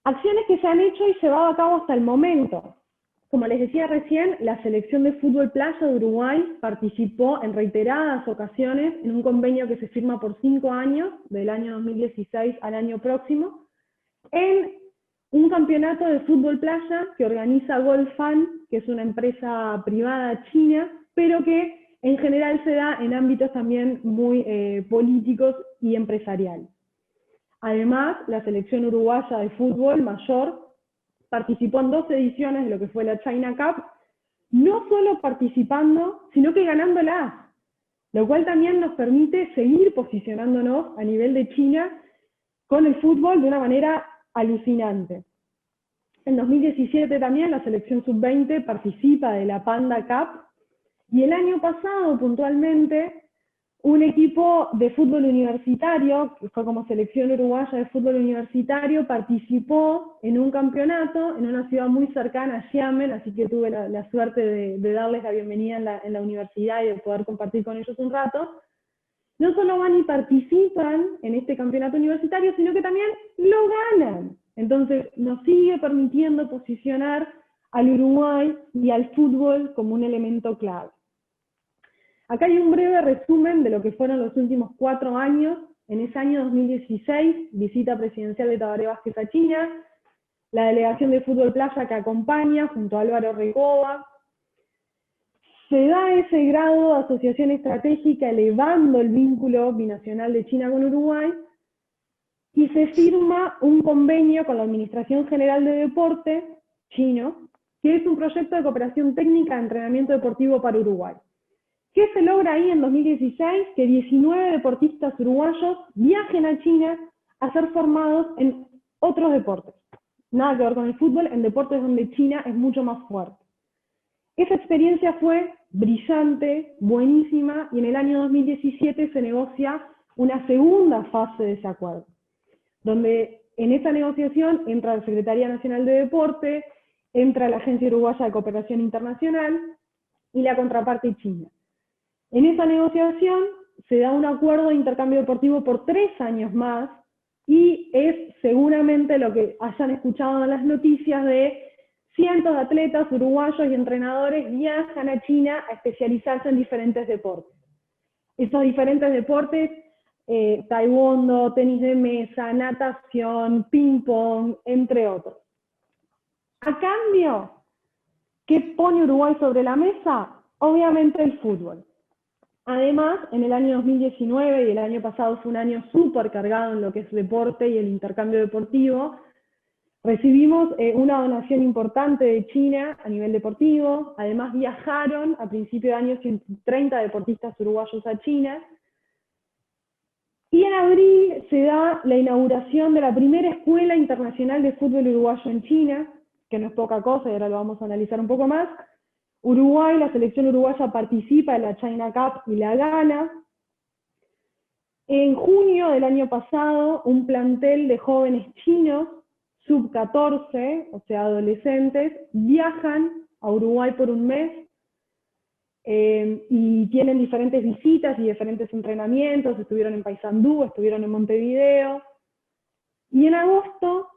Acciones que se han hecho y llevado a cabo hasta el momento. Como les decía recién, la selección de fútbol playa de Uruguay participó en reiteradas ocasiones en un convenio que se firma por 5 años, del año 2016 al año próximo, en un campeonato de fútbol playa que organiza Golfan, que es una empresa privada china, pero que en general se da en ámbitos también muy políticos y empresariales. Además, la selección uruguaya de fútbol mayor participó en 2 ediciones de lo que fue la China Cup, no solo participando, sino que ganándola, lo cual también nos permite seguir posicionándonos a nivel de China con el fútbol de una manera alucinante. En 2017 también la selección sub-20 participa de la Panda Cup, y el año pasado puntualmente un equipo de fútbol universitario, que fue como selección uruguaya de fútbol universitario, participó en un campeonato en una ciudad muy cercana a Xiamen, así que tuve la suerte de darles la bienvenida en la universidad y de poder compartir con ellos un rato. No solo van y participan en este campeonato universitario, sino que también lo ganan. Entonces nos sigue permitiendo posicionar al Uruguay y al fútbol como un elemento clave. Acá hay un breve resumen de lo que fueron los últimos 4 años. En ese año 2016, visita presidencial de Tabaré Vázquez a China, la delegación de fútbol playa que acompaña junto a Álvaro Recoba. Se da ese grado de asociación estratégica elevando el vínculo binacional de China con Uruguay, y se firma un convenio con la Administración General de Deporte chino, que es un proyecto de cooperación técnica de entrenamiento deportivo para Uruguay. ¿Qué se logra ahí en 2016? Que 19 deportistas uruguayos viajen a China a ser formados en otros deportes. Nada que ver con el fútbol, en deportes donde China es mucho más fuerte. Esa experiencia fue brillante, buenísima, y en el año 2017 se negocia una segunda fase de ese acuerdo, donde en esa negociación entra la Secretaría Nacional de Deporte, entra la Agencia Uruguaya de Cooperación Internacional y la contraparte china. En esa negociación se da un acuerdo de intercambio deportivo por 3 años más, y es seguramente lo que hayan escuchado en las noticias de cientos de atletas uruguayos y entrenadores viajan a China a especializarse en diferentes deportes. Esos diferentes deportes, taekwondo, tenis de mesa, natación, ping-pong, entre otros. A cambio, ¿qué pone Uruguay sobre la mesa? Obviamente el fútbol. Además, en el año 2019, y el año pasado fue un año súper cargado en lo que es deporte y el intercambio deportivo, recibimos una donación importante de China a nivel deportivo. Además, viajaron a principios de año 130 deportistas uruguayos a China. Y en abril se da la inauguración de la primera Escuela Internacional de Fútbol Uruguayo en China, que no es poca cosa, y ahora lo vamos a analizar un poco más. Uruguay, la selección uruguaya participa en la China Cup y la gana. En junio del año pasado, un plantel de jóvenes chinos, sub-14, o sea, adolescentes, viajan a Uruguay por un mes y tienen diferentes visitas y diferentes entrenamientos. Estuvieron en Paysandú, estuvieron en Montevideo. Y en agosto,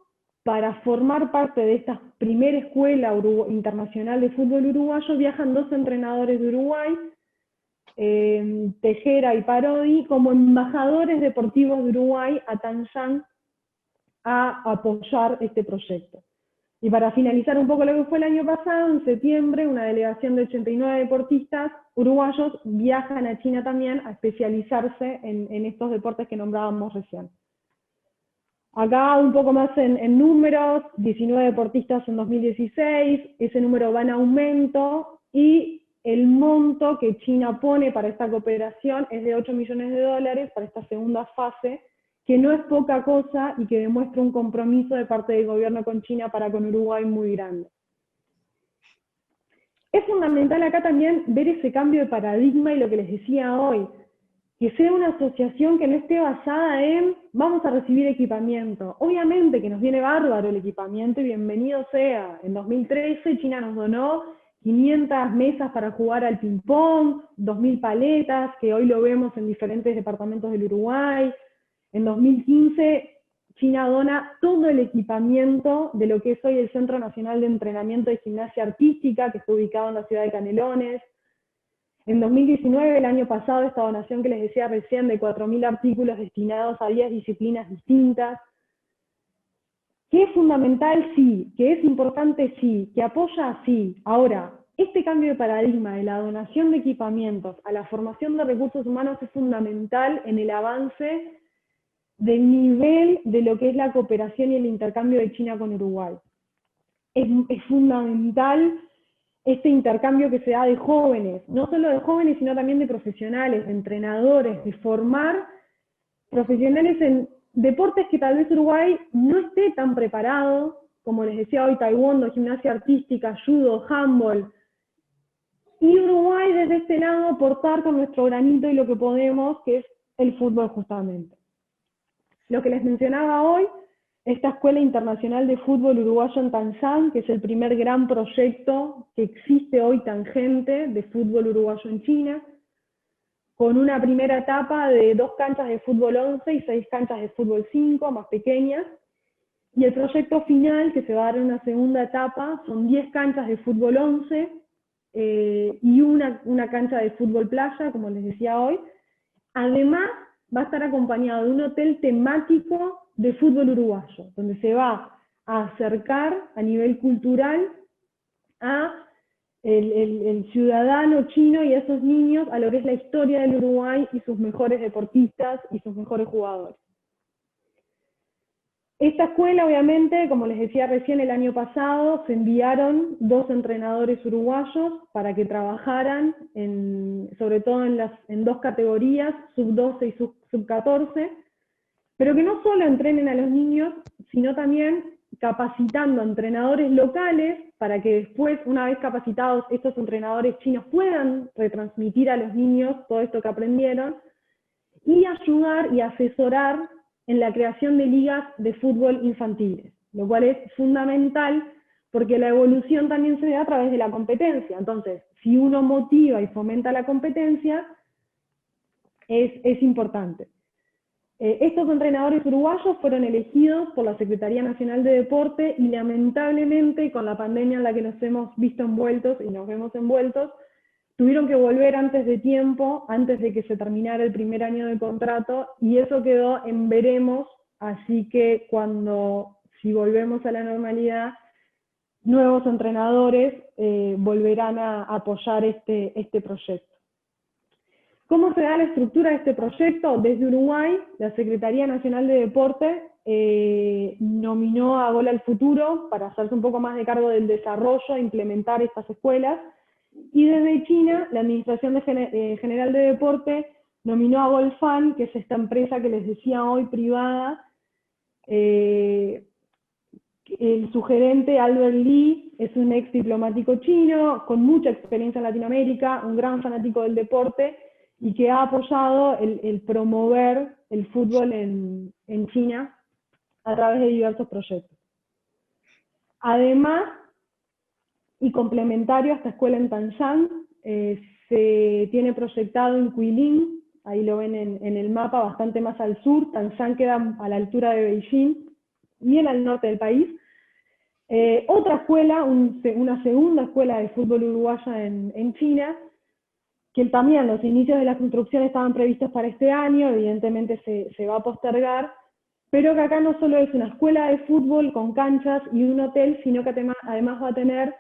para formar parte de esta primera escuela internacional de fútbol uruguayo, viajan 2 entrenadores de Uruguay, Tejera y Parodi, como embajadores deportivos de Uruguay a Taiyang a apoyar este proyecto. Y para finalizar un poco lo que fue el año pasado, en septiembre, una delegación de 89 deportistas uruguayos viajan a China también a especializarse en estos deportes que nombrábamos recién. Acá un poco más en números, 19 deportistas en 2016, ese número va en aumento, y el monto que China pone para esta cooperación es de $8 millones para esta segunda fase, que no es poca cosa y que demuestra un compromiso de parte del gobierno con China para con Uruguay muy grande. Es fundamental acá también ver ese cambio de paradigma y lo que les decía hoy, que sea una asociación que no esté basada en vamos a recibir equipamiento. Obviamente que nos viene bárbaro el equipamiento y bienvenido sea. En 2013 China nos donó 500 mesas para jugar al ping-pong, 2.000 paletas, que hoy lo vemos en diferentes departamentos del Uruguay. En 2015 China dona todo el equipamiento de lo que es hoy el Centro Nacional de Entrenamiento de Gimnasia Artística, que está ubicado en la ciudad de Canelones. En 2019, el año pasado, esta donación que les decía recién de 4.000 artículos destinados a 10 disciplinas distintas. ¿Que es fundamental? Sí. ¿Que es importante? Sí. ¿Que apoya? Sí. Ahora, este cambio de paradigma de la donación de equipamientos a la formación de recursos humanos es fundamental en el avance del nivel de lo que es la cooperación y el intercambio de China con Uruguay. Es fundamental este intercambio que se da de jóvenes, no solo de jóvenes, sino también de profesionales, de entrenadores, de formar profesionales en deportes que tal vez Uruguay no esté tan preparado, como les decía hoy, taekwondo, gimnasia artística, judo, handball. Y Uruguay desde este lado aportar con nuestro granito y lo que podemos, que es el fútbol justamente. Lo que les mencionaba hoy, esta Escuela Internacional de Fútbol Uruguayo en Taiyang, que es el primer gran proyecto que existe hoy tangente de fútbol uruguayo en China, con una primera etapa de 2 canchas de fútbol 11 y 6 canchas de fútbol 5, más pequeñas, y el proyecto final, que se va a dar en una segunda etapa, son 10 canchas de fútbol 11 y una cancha de fútbol playa, como les decía hoy. Además, va a estar acompañado de un hotel temático de fútbol uruguayo, donde se va a acercar a nivel cultural a el ciudadano chino y a esos niños a lo que es la historia del Uruguay y sus mejores deportistas y sus mejores jugadores. Esta escuela, obviamente, como les decía recién, el año pasado se enviaron 2 entrenadores uruguayos para que trabajaran, sobre todo en 2 categorías, sub-12 y sub-14, pero que no solo entrenen a los niños, sino también capacitando a entrenadores locales para que después, una vez capacitados, estos entrenadores chinos puedan retransmitir a los niños todo esto que aprendieron y ayudar y asesorar en la creación de ligas de fútbol infantiles, lo cual es fundamental porque la evolución también se da a través de la competencia. Entonces, si uno motiva y fomenta la competencia, es importante. Estos entrenadores uruguayos fueron elegidos por la Secretaría Nacional de Deporte y lamentablemente con la pandemia en la que nos hemos visto envueltos y nos vemos envueltos, tuvieron que volver antes de tiempo, antes de que se terminara el primer año de contrato, y eso quedó en veremos, así que si volvemos a la normalidad, nuevos entrenadores volverán a apoyar este proyecto. ¿Cómo se da la estructura de este proyecto? Desde Uruguay, la Secretaría Nacional de Deporte nominó a Gol al Futuro para hacerse un poco más de cargo del desarrollo e implementar estas escuelas. Y desde China, la Administración General de Deporte nominó a Golfan, que es esta empresa que les decía hoy privada. El gerente, Albert Lee, es un ex diplomático chino, con mucha experiencia en Latinoamérica, un gran fanático del deporte, y que ha apoyado el promover el fútbol en China a través de diversos proyectos. Además, y complementario a esta escuela en Tanshan, se tiene proyectado en Guilin, ahí lo ven en el mapa, bastante más al sur. Tanshan queda a la altura de Beijing, bien al norte del país. Otra escuela, una segunda escuela de fútbol uruguaya en China, que también los inicios de la construcción estaban previstos para este año, evidentemente se va a postergar, pero que acá no solo es una escuela de fútbol con canchas y un hotel, sino que además va a tener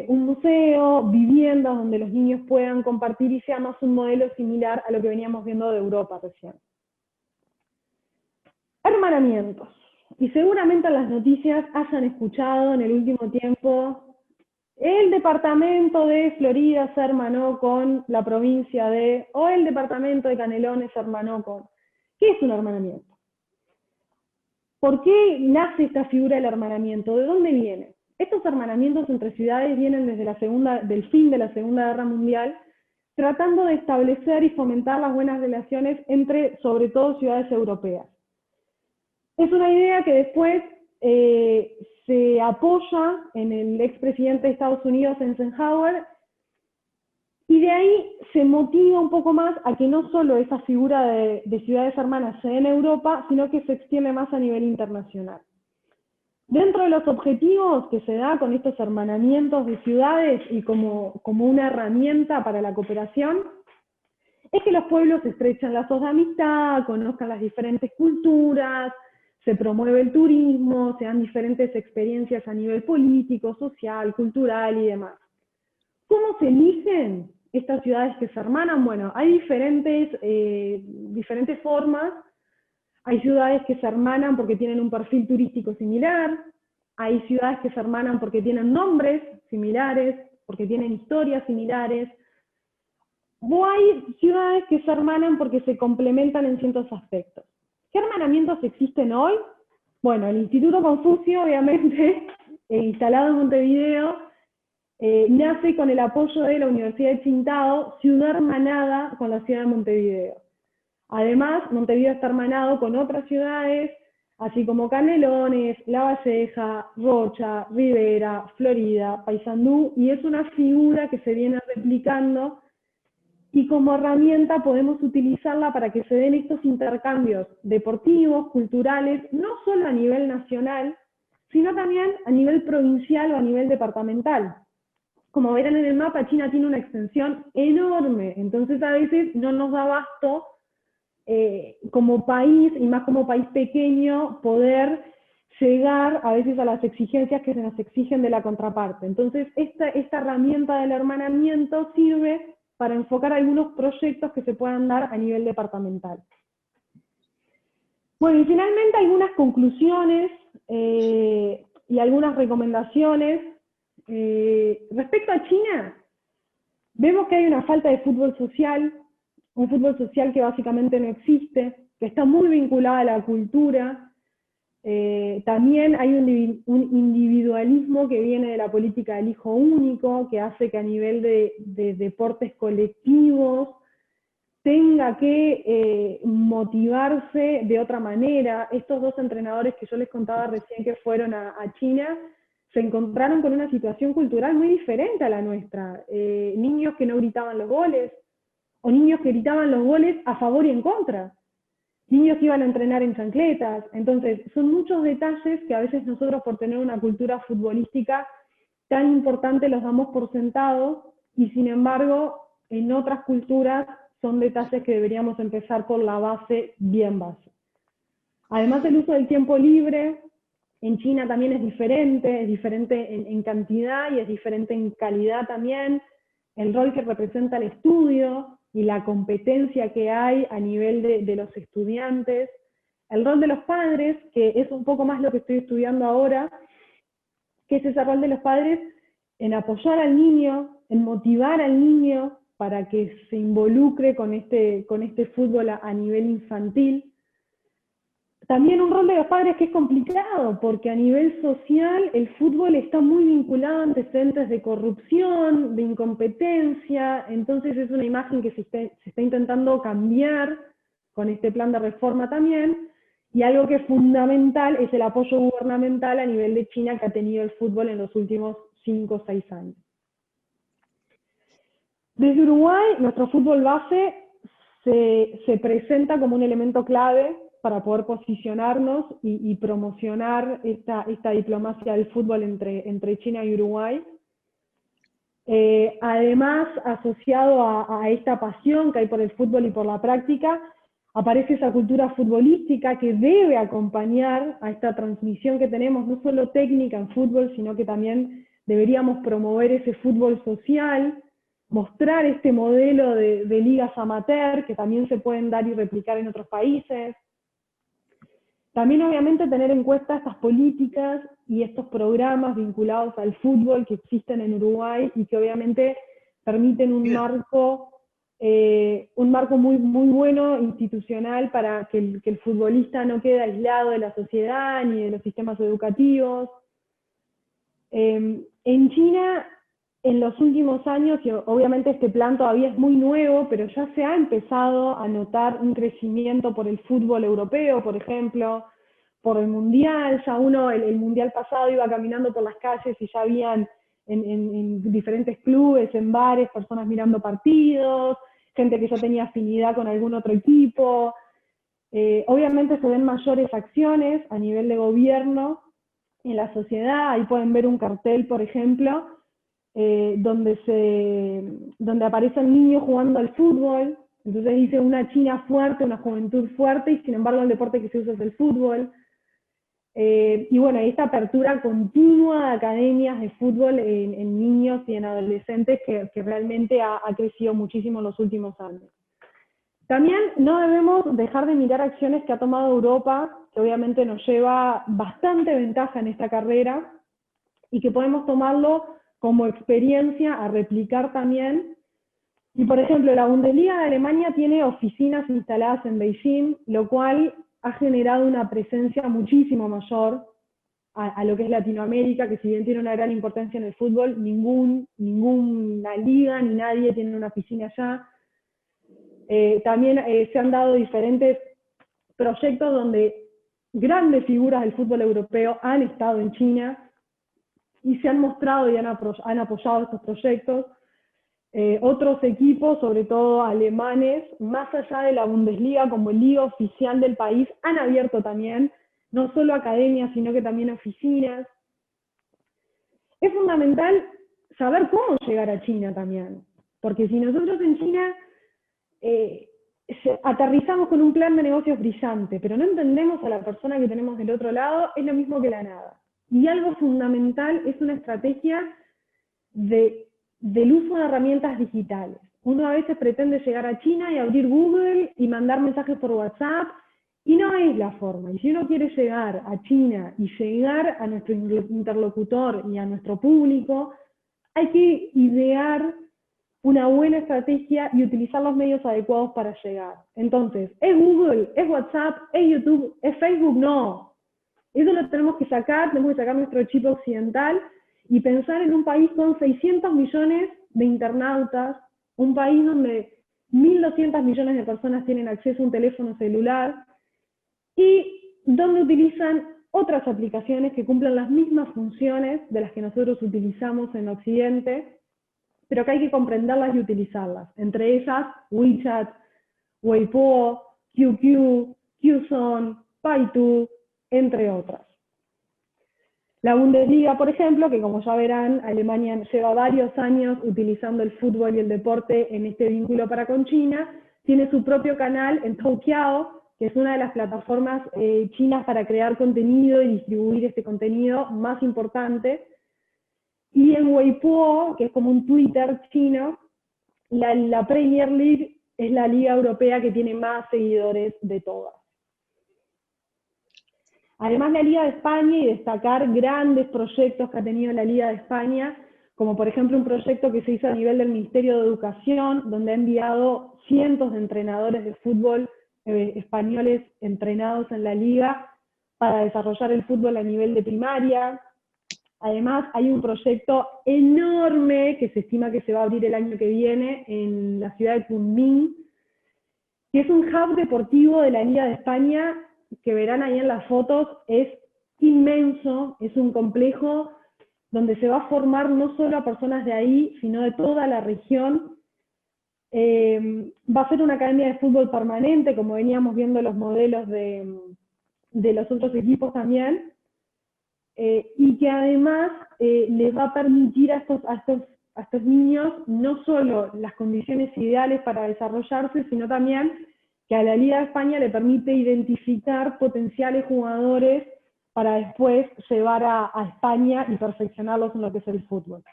un museo, viviendas donde los niños puedan compartir y sea más un modelo similar a lo que veníamos viendo de Europa recién. Hermanamientos. Y seguramente en las noticias hayan escuchado en el último tiempo: el departamento de Florida se hermanó con la provincia o el departamento de Canelones se hermanó con. ¿Qué es un hermanamiento? ¿Por qué nace esta figura del hermanamiento? ¿De dónde viene? Estos hermanamientos entre ciudades vienen desde del fin de la Segunda Guerra Mundial, tratando de establecer y fomentar las buenas relaciones entre, sobre todo, ciudades europeas. Es una idea que después se apoya en el expresidente de Estados Unidos, Eisenhower, y de ahí se motiva un poco más a que no solo esa figura de ciudades hermanas se dé en Europa, sino que se extiende más a nivel internacional. Dentro de los objetivos que se da con estos hermanamientos de ciudades y como una herramienta para la cooperación, es que los pueblos estrechen lazos de amistad, conozcan las diferentes culturas, se promueve el turismo, se dan diferentes experiencias a nivel político, social, cultural y demás. ¿Cómo se eligen estas ciudades que se hermanan? Bueno, hay diferentes formas. Hay ciudades que se hermanan porque tienen un perfil turístico similar, hay ciudades que se hermanan porque tienen nombres similares, porque tienen historias similares, o hay ciudades que se hermanan porque se complementan en ciertos aspectos. ¿Qué hermanamientos existen hoy? Bueno, el Instituto Confucio, obviamente, instalado en Montevideo, nace con el apoyo de la Universidad de Tsingtao, ciudad hermanada con la ciudad de Montevideo. Además, Montevideo está hermanado con otras ciudades, así como Canelones, La Valleja, Rocha, Rivera, Florida, Paysandú, y es una figura que se viene replicando, y como herramienta podemos utilizarla para que se den estos intercambios deportivos, culturales, no solo a nivel nacional, sino también a nivel provincial o a nivel departamental. Como verán en el mapa, China tiene una extensión enorme, entonces a veces no nos da abasto como país, y más como país pequeño, poder llegar a veces a las exigencias que se nos exigen de la contraparte. Entonces, esta herramienta del hermanamiento sirve para enfocar algunos proyectos que se puedan dar a nivel departamental. Bueno, y finalmente algunas conclusiones y algunas recomendaciones. Respecto a China, vemos que hay una falta de fútbol social, un fútbol social que básicamente no existe, que está muy vinculado a la cultura. También hay un individualismo que viene de la política del hijo único, que hace que a nivel de deportes colectivos tenga que motivarse de otra manera. Estos dos entrenadores que yo les contaba recién que fueron a China, se encontraron con una situación cultural muy diferente a la nuestra. Niños que no gritaban los goles, o niños que gritaban los goles a favor y en contra. Niños que iban a entrenar en chancletas. Entonces, son muchos detalles que a veces nosotros, por tener una cultura futbolística tan importante, los damos por sentados, y sin embargo, en otras culturas son detalles que deberíamos empezar por la base, bien base. Además, el uso del tiempo libre en China también es diferente en cantidad y es diferente en calidad también. El rol que representa el estudio y la competencia que hay a nivel de los estudiantes. El rol de los padres, que es un poco más lo que estoy estudiando ahora, que es ese rol de los padres en apoyar al niño, en motivar al niño para que se involucre con este fútbol a nivel infantil. También un rol de los padres que es complicado, porque a nivel social el fútbol está muy vinculado a antecedentes de corrupción, de incompetencia. Entonces es una imagen que se está intentando cambiar con este plan de reforma también, y algo que es fundamental es el apoyo gubernamental a nivel de China que ha tenido el fútbol en los últimos 5 o 6 años. Desde Uruguay, nuestro fútbol base se presenta como un elemento clave para poder posicionarnos y promocionar esta diplomacia del fútbol entre China y Uruguay. Además, asociado a esta pasión que hay por el fútbol y por la práctica, aparece esa cultura futbolística que debe acompañar a esta transmisión que tenemos, no solo técnica en fútbol, sino que también deberíamos promover ese fútbol social, mostrar este modelo de ligas amateur que también se pueden dar y replicar en otros países. También, obviamente, tener en cuenta estas políticas y estos programas vinculados al fútbol que existen en Uruguay y que obviamente permiten un marco muy, muy bueno, institucional, para que el futbolista no quede aislado de la sociedad ni de los sistemas educativos. En China, en los últimos años, y obviamente este plan todavía es muy nuevo, pero ya se ha empezado a notar un crecimiento por el fútbol europeo, por ejemplo, por el mundial. Ya el mundial pasado iba caminando por las calles y ya habían en diferentes clubes, en bares, personas mirando partidos, gente que ya tenía afinidad con algún otro equipo. Obviamente se ven mayores acciones a nivel de gobierno en la sociedad. Ahí pueden ver un cartel, por ejemplo, donde aparecen niños jugando al fútbol. Entonces dice una China fuerte, una juventud fuerte, y sin embargo el deporte que se usa es el fútbol. Y bueno, esta apertura continua de academias de fútbol en niños y en adolescentes que realmente ha crecido muchísimo en los últimos años. También no debemos dejar de mirar acciones que ha tomado Europa, que obviamente nos lleva bastante ventaja en esta carrera, y que podemos tomarlo como experiencia a replicar también. Y por ejemplo, la Bundesliga de Alemania tiene oficinas instaladas en Beijing, lo cual ha generado una presencia muchísimo mayor a lo que es Latinoamérica, que si bien tiene una gran importancia en el fútbol, ninguna liga ni nadie tiene una oficina allá. También se han dado diferentes proyectos donde grandes figuras del fútbol europeo han estado en China y se han mostrado y han apoyado estos proyectos. Otros equipos, sobre todo alemanes, más allá de la Bundesliga como liga oficial del país, han abierto también, no solo academias, sino que también oficinas. Es fundamental saber cómo llegar a China también, porque si nosotros en China aterrizamos con un plan de negocios brillante, pero no entendemos a la persona que tenemos del otro lado, es lo mismo que la nada. Y algo fundamental es una estrategia del uso de herramientas digitales. Uno a veces pretende llegar a China y abrir Google y mandar mensajes por WhatsApp Y no es la forma. Y si uno quiere llegar a China y llegar a nuestro interlocutor y a nuestro público, hay que idear una buena estrategia y utilizar los medios adecuados para llegar. Entonces, ¿es Google? ¿Es WhatsApp? ¿Es YouTube? ¿Es Facebook? No. Eso lo tenemos que sacar nuestro chip occidental y pensar en un país con 600 millones de internautas, un país donde 1.200 millones de personas tienen acceso a un teléfono celular y donde utilizan otras aplicaciones que cumplen las mismas funciones de las que nosotros utilizamos en Occidente, pero que hay que comprenderlas y utilizarlas. Entre ellas, WeChat, Weibo, QQ, Qzone, Baidu, entre otras. La Bundesliga, por ejemplo, que como ya verán, Alemania lleva varios años utilizando el fútbol y el deporte en este vínculo para con China, tiene su propio canal en Toutiao, que es una de las plataformas chinas para crear contenido y distribuir este contenido más importante. Y en Weibo, que es como un Twitter chino, la Premier League es la liga europea que tiene más seguidores de todas. Además, la Liga de España, y destacar grandes proyectos que ha tenido la Liga de España, como por ejemplo un proyecto que se hizo a nivel del Ministerio de Educación, donde ha enviado cientos de entrenadores de fútbol españoles entrenados en la Liga para desarrollar el fútbol a nivel de primaria. Además, hay un proyecto enorme que se estima que se va a abrir el año que viene en la ciudad de Kunming, que es un hub deportivo de la Liga de España, que verán ahí en las fotos, es inmenso, es un complejo donde se va a formar no solo a personas de ahí, sino de toda la región. Va a ser una academia de fútbol permanente, como veníamos viendo los modelos de los otros equipos también, y que además les va a permitir a estos niños no solo las condiciones ideales para desarrollarse, sino también que a la Liga de España le permite identificar potenciales jugadores para después llevar a España y perfeccionarlos en lo que es el fútbol.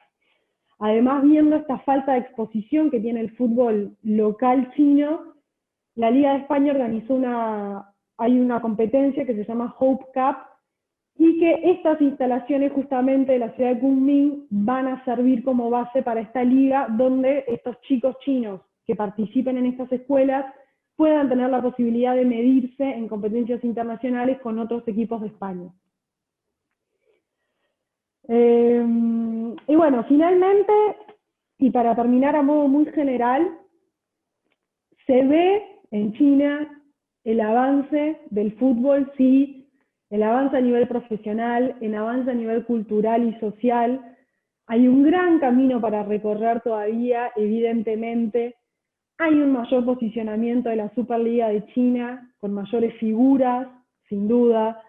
Además, viendo esta falta de exposición que tiene el fútbol local chino, la Liga de España organizó hay una competencia que se llama Hope Cup, y que estas instalaciones justamente de la ciudad de Kunming van a servir como base para esta liga, donde estos chicos chinos que participen en estas escuelas puedan tener la posibilidad de medirse en competencias internacionales con otros equipos de España. Y bueno, finalmente, y para terminar a modo muy general, se ve en China el avance del fútbol, sí, el avance a nivel profesional, el avance a nivel cultural y social. Hay un gran camino para recorrer todavía, evidentemente. Hay un mayor posicionamiento de la Superliga de China, con mayores figuras, sin duda.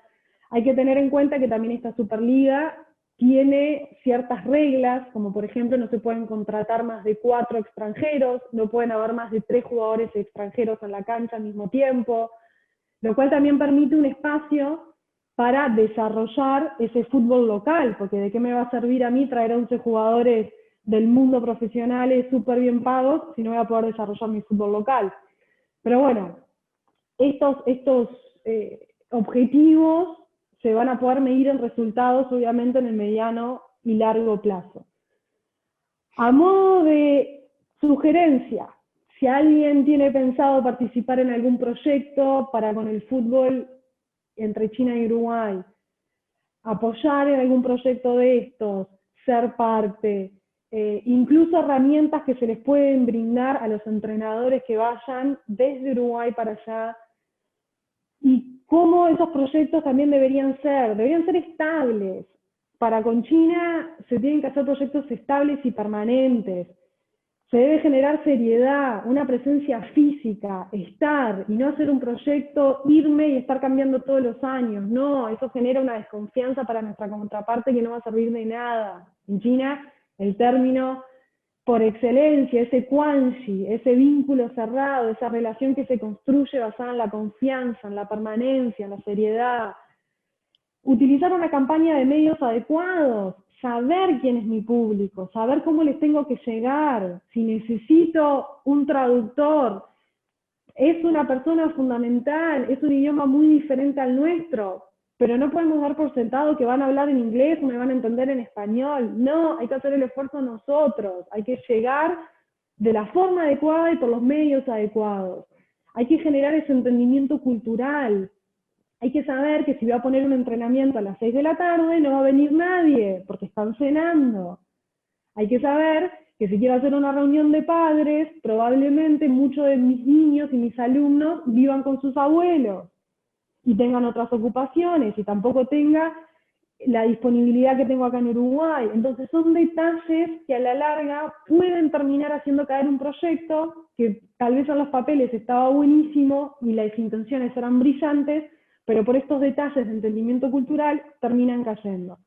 Hay que tener en cuenta que también esta Superliga tiene ciertas reglas, como por ejemplo no se pueden contratar más de 4 extranjeros, no pueden haber más de 3 jugadores extranjeros en la cancha al mismo tiempo, lo cual también permite un espacio para desarrollar ese fútbol local, porque ¿de qué me va a servir a mí traer a 11 jugadores del mundo profesionales súper bien pagos si no voy a poder desarrollar mi fútbol local? Pero bueno, estos objetivos se van a poder medir en resultados, obviamente, en el mediano y largo plazo. A modo de sugerencia, si alguien tiene pensado participar en algún proyecto para con el fútbol entre China y Uruguay, apoyar en algún proyecto de estos, ser parte, incluso herramientas que se les pueden brindar a los entrenadores que vayan desde Uruguay para allá, y cómo esos proyectos también deberían ser estables. Para con China se tienen que hacer proyectos estables y permanentes. Se debe generar seriedad, una presencia física, estar, y no hacer un proyecto, irme y estar cambiando todos los años. No, eso genera una desconfianza para nuestra contraparte que no va a servir de nada. En China, el término por excelencia, ese quanxi, ese vínculo cerrado, esa relación que se construye basada en la confianza, en la permanencia, en la seriedad. Utilizar una campaña de medios adecuados, saber quién es mi público, saber cómo les tengo que llegar, si necesito un traductor, es una persona fundamental, es un idioma muy diferente al nuestro, pero no podemos dar por sentado que van a hablar en inglés o me van a entender en español. No, hay que hacer el esfuerzo nosotros, hay que llegar de la forma adecuada y por los medios adecuados. Hay que generar ese entendimiento cultural. Hay que saber que si voy a poner un entrenamiento a las 6 de la tarde no va a venir nadie porque están cenando. Hay que saber que si quiero hacer una reunión de padres, probablemente muchos de mis niños y mis alumnos vivan con sus abuelos y tengan otras ocupaciones y tampoco tenga la disponibilidad que tengo acá en Uruguay. Entonces son detalles que a la larga pueden terminar haciendo caer un proyecto que tal vez en los papeles estaba buenísimo y las intenciones eran brillantes, pero por estos detalles de entendimiento cultural terminan cayendo.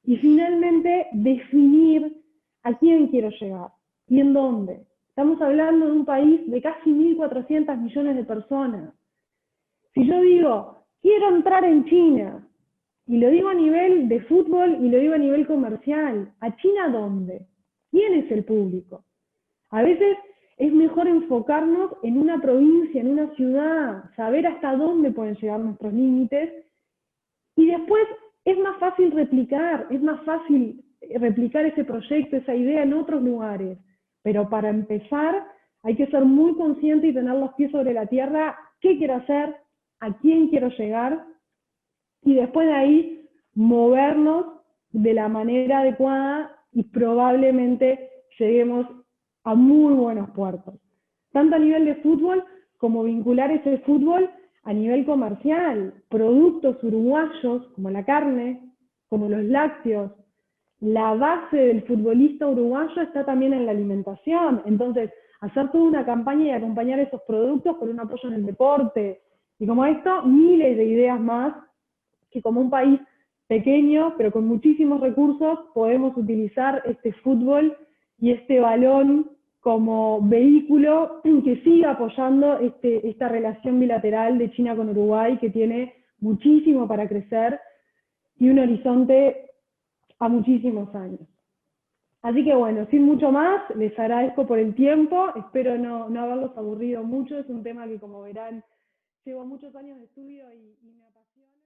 Y finalmente, definir a quién quiero llegar y en dónde. Estamos hablando de un país de casi 1.400 millones de personas. Si yo digo, quiero entrar en China, y lo digo a nivel de fútbol y lo digo a nivel comercial, ¿a China dónde? ¿Quién es el público? A veces es mejor enfocarnos en una provincia, en una ciudad, saber hasta dónde pueden llegar nuestros límites y después es más fácil replicar, es más fácil replicar ese proyecto, esa idea en otros lugares. Pero para empezar hay que ser muy consciente y tener los pies sobre la tierra, qué quiero hacer, a quién quiero llegar, y después de ahí movernos de la manera adecuada y probablemente lleguemos a muy buenos puertos. Tanto a nivel de fútbol como vincular ese fútbol a nivel comercial, productos uruguayos como la carne, como los lácteos. La base del futbolista uruguayo está también en la alimentación, entonces hacer toda una campaña y acompañar esos productos con un apoyo en el deporte. Y como esto, miles de ideas más que como un país pequeño, pero con muchísimos recursos, podemos utilizar este fútbol y este balón como vehículo que siga apoyando esta relación bilateral de China con Uruguay, que tiene muchísimo para crecer y un horizonte a muchísimos años. Así que bueno, sin mucho más, les agradezco por el tiempo, espero no haberlos aburrido mucho, es un tema que como verán llevo muchos años de estudio y me apasiona.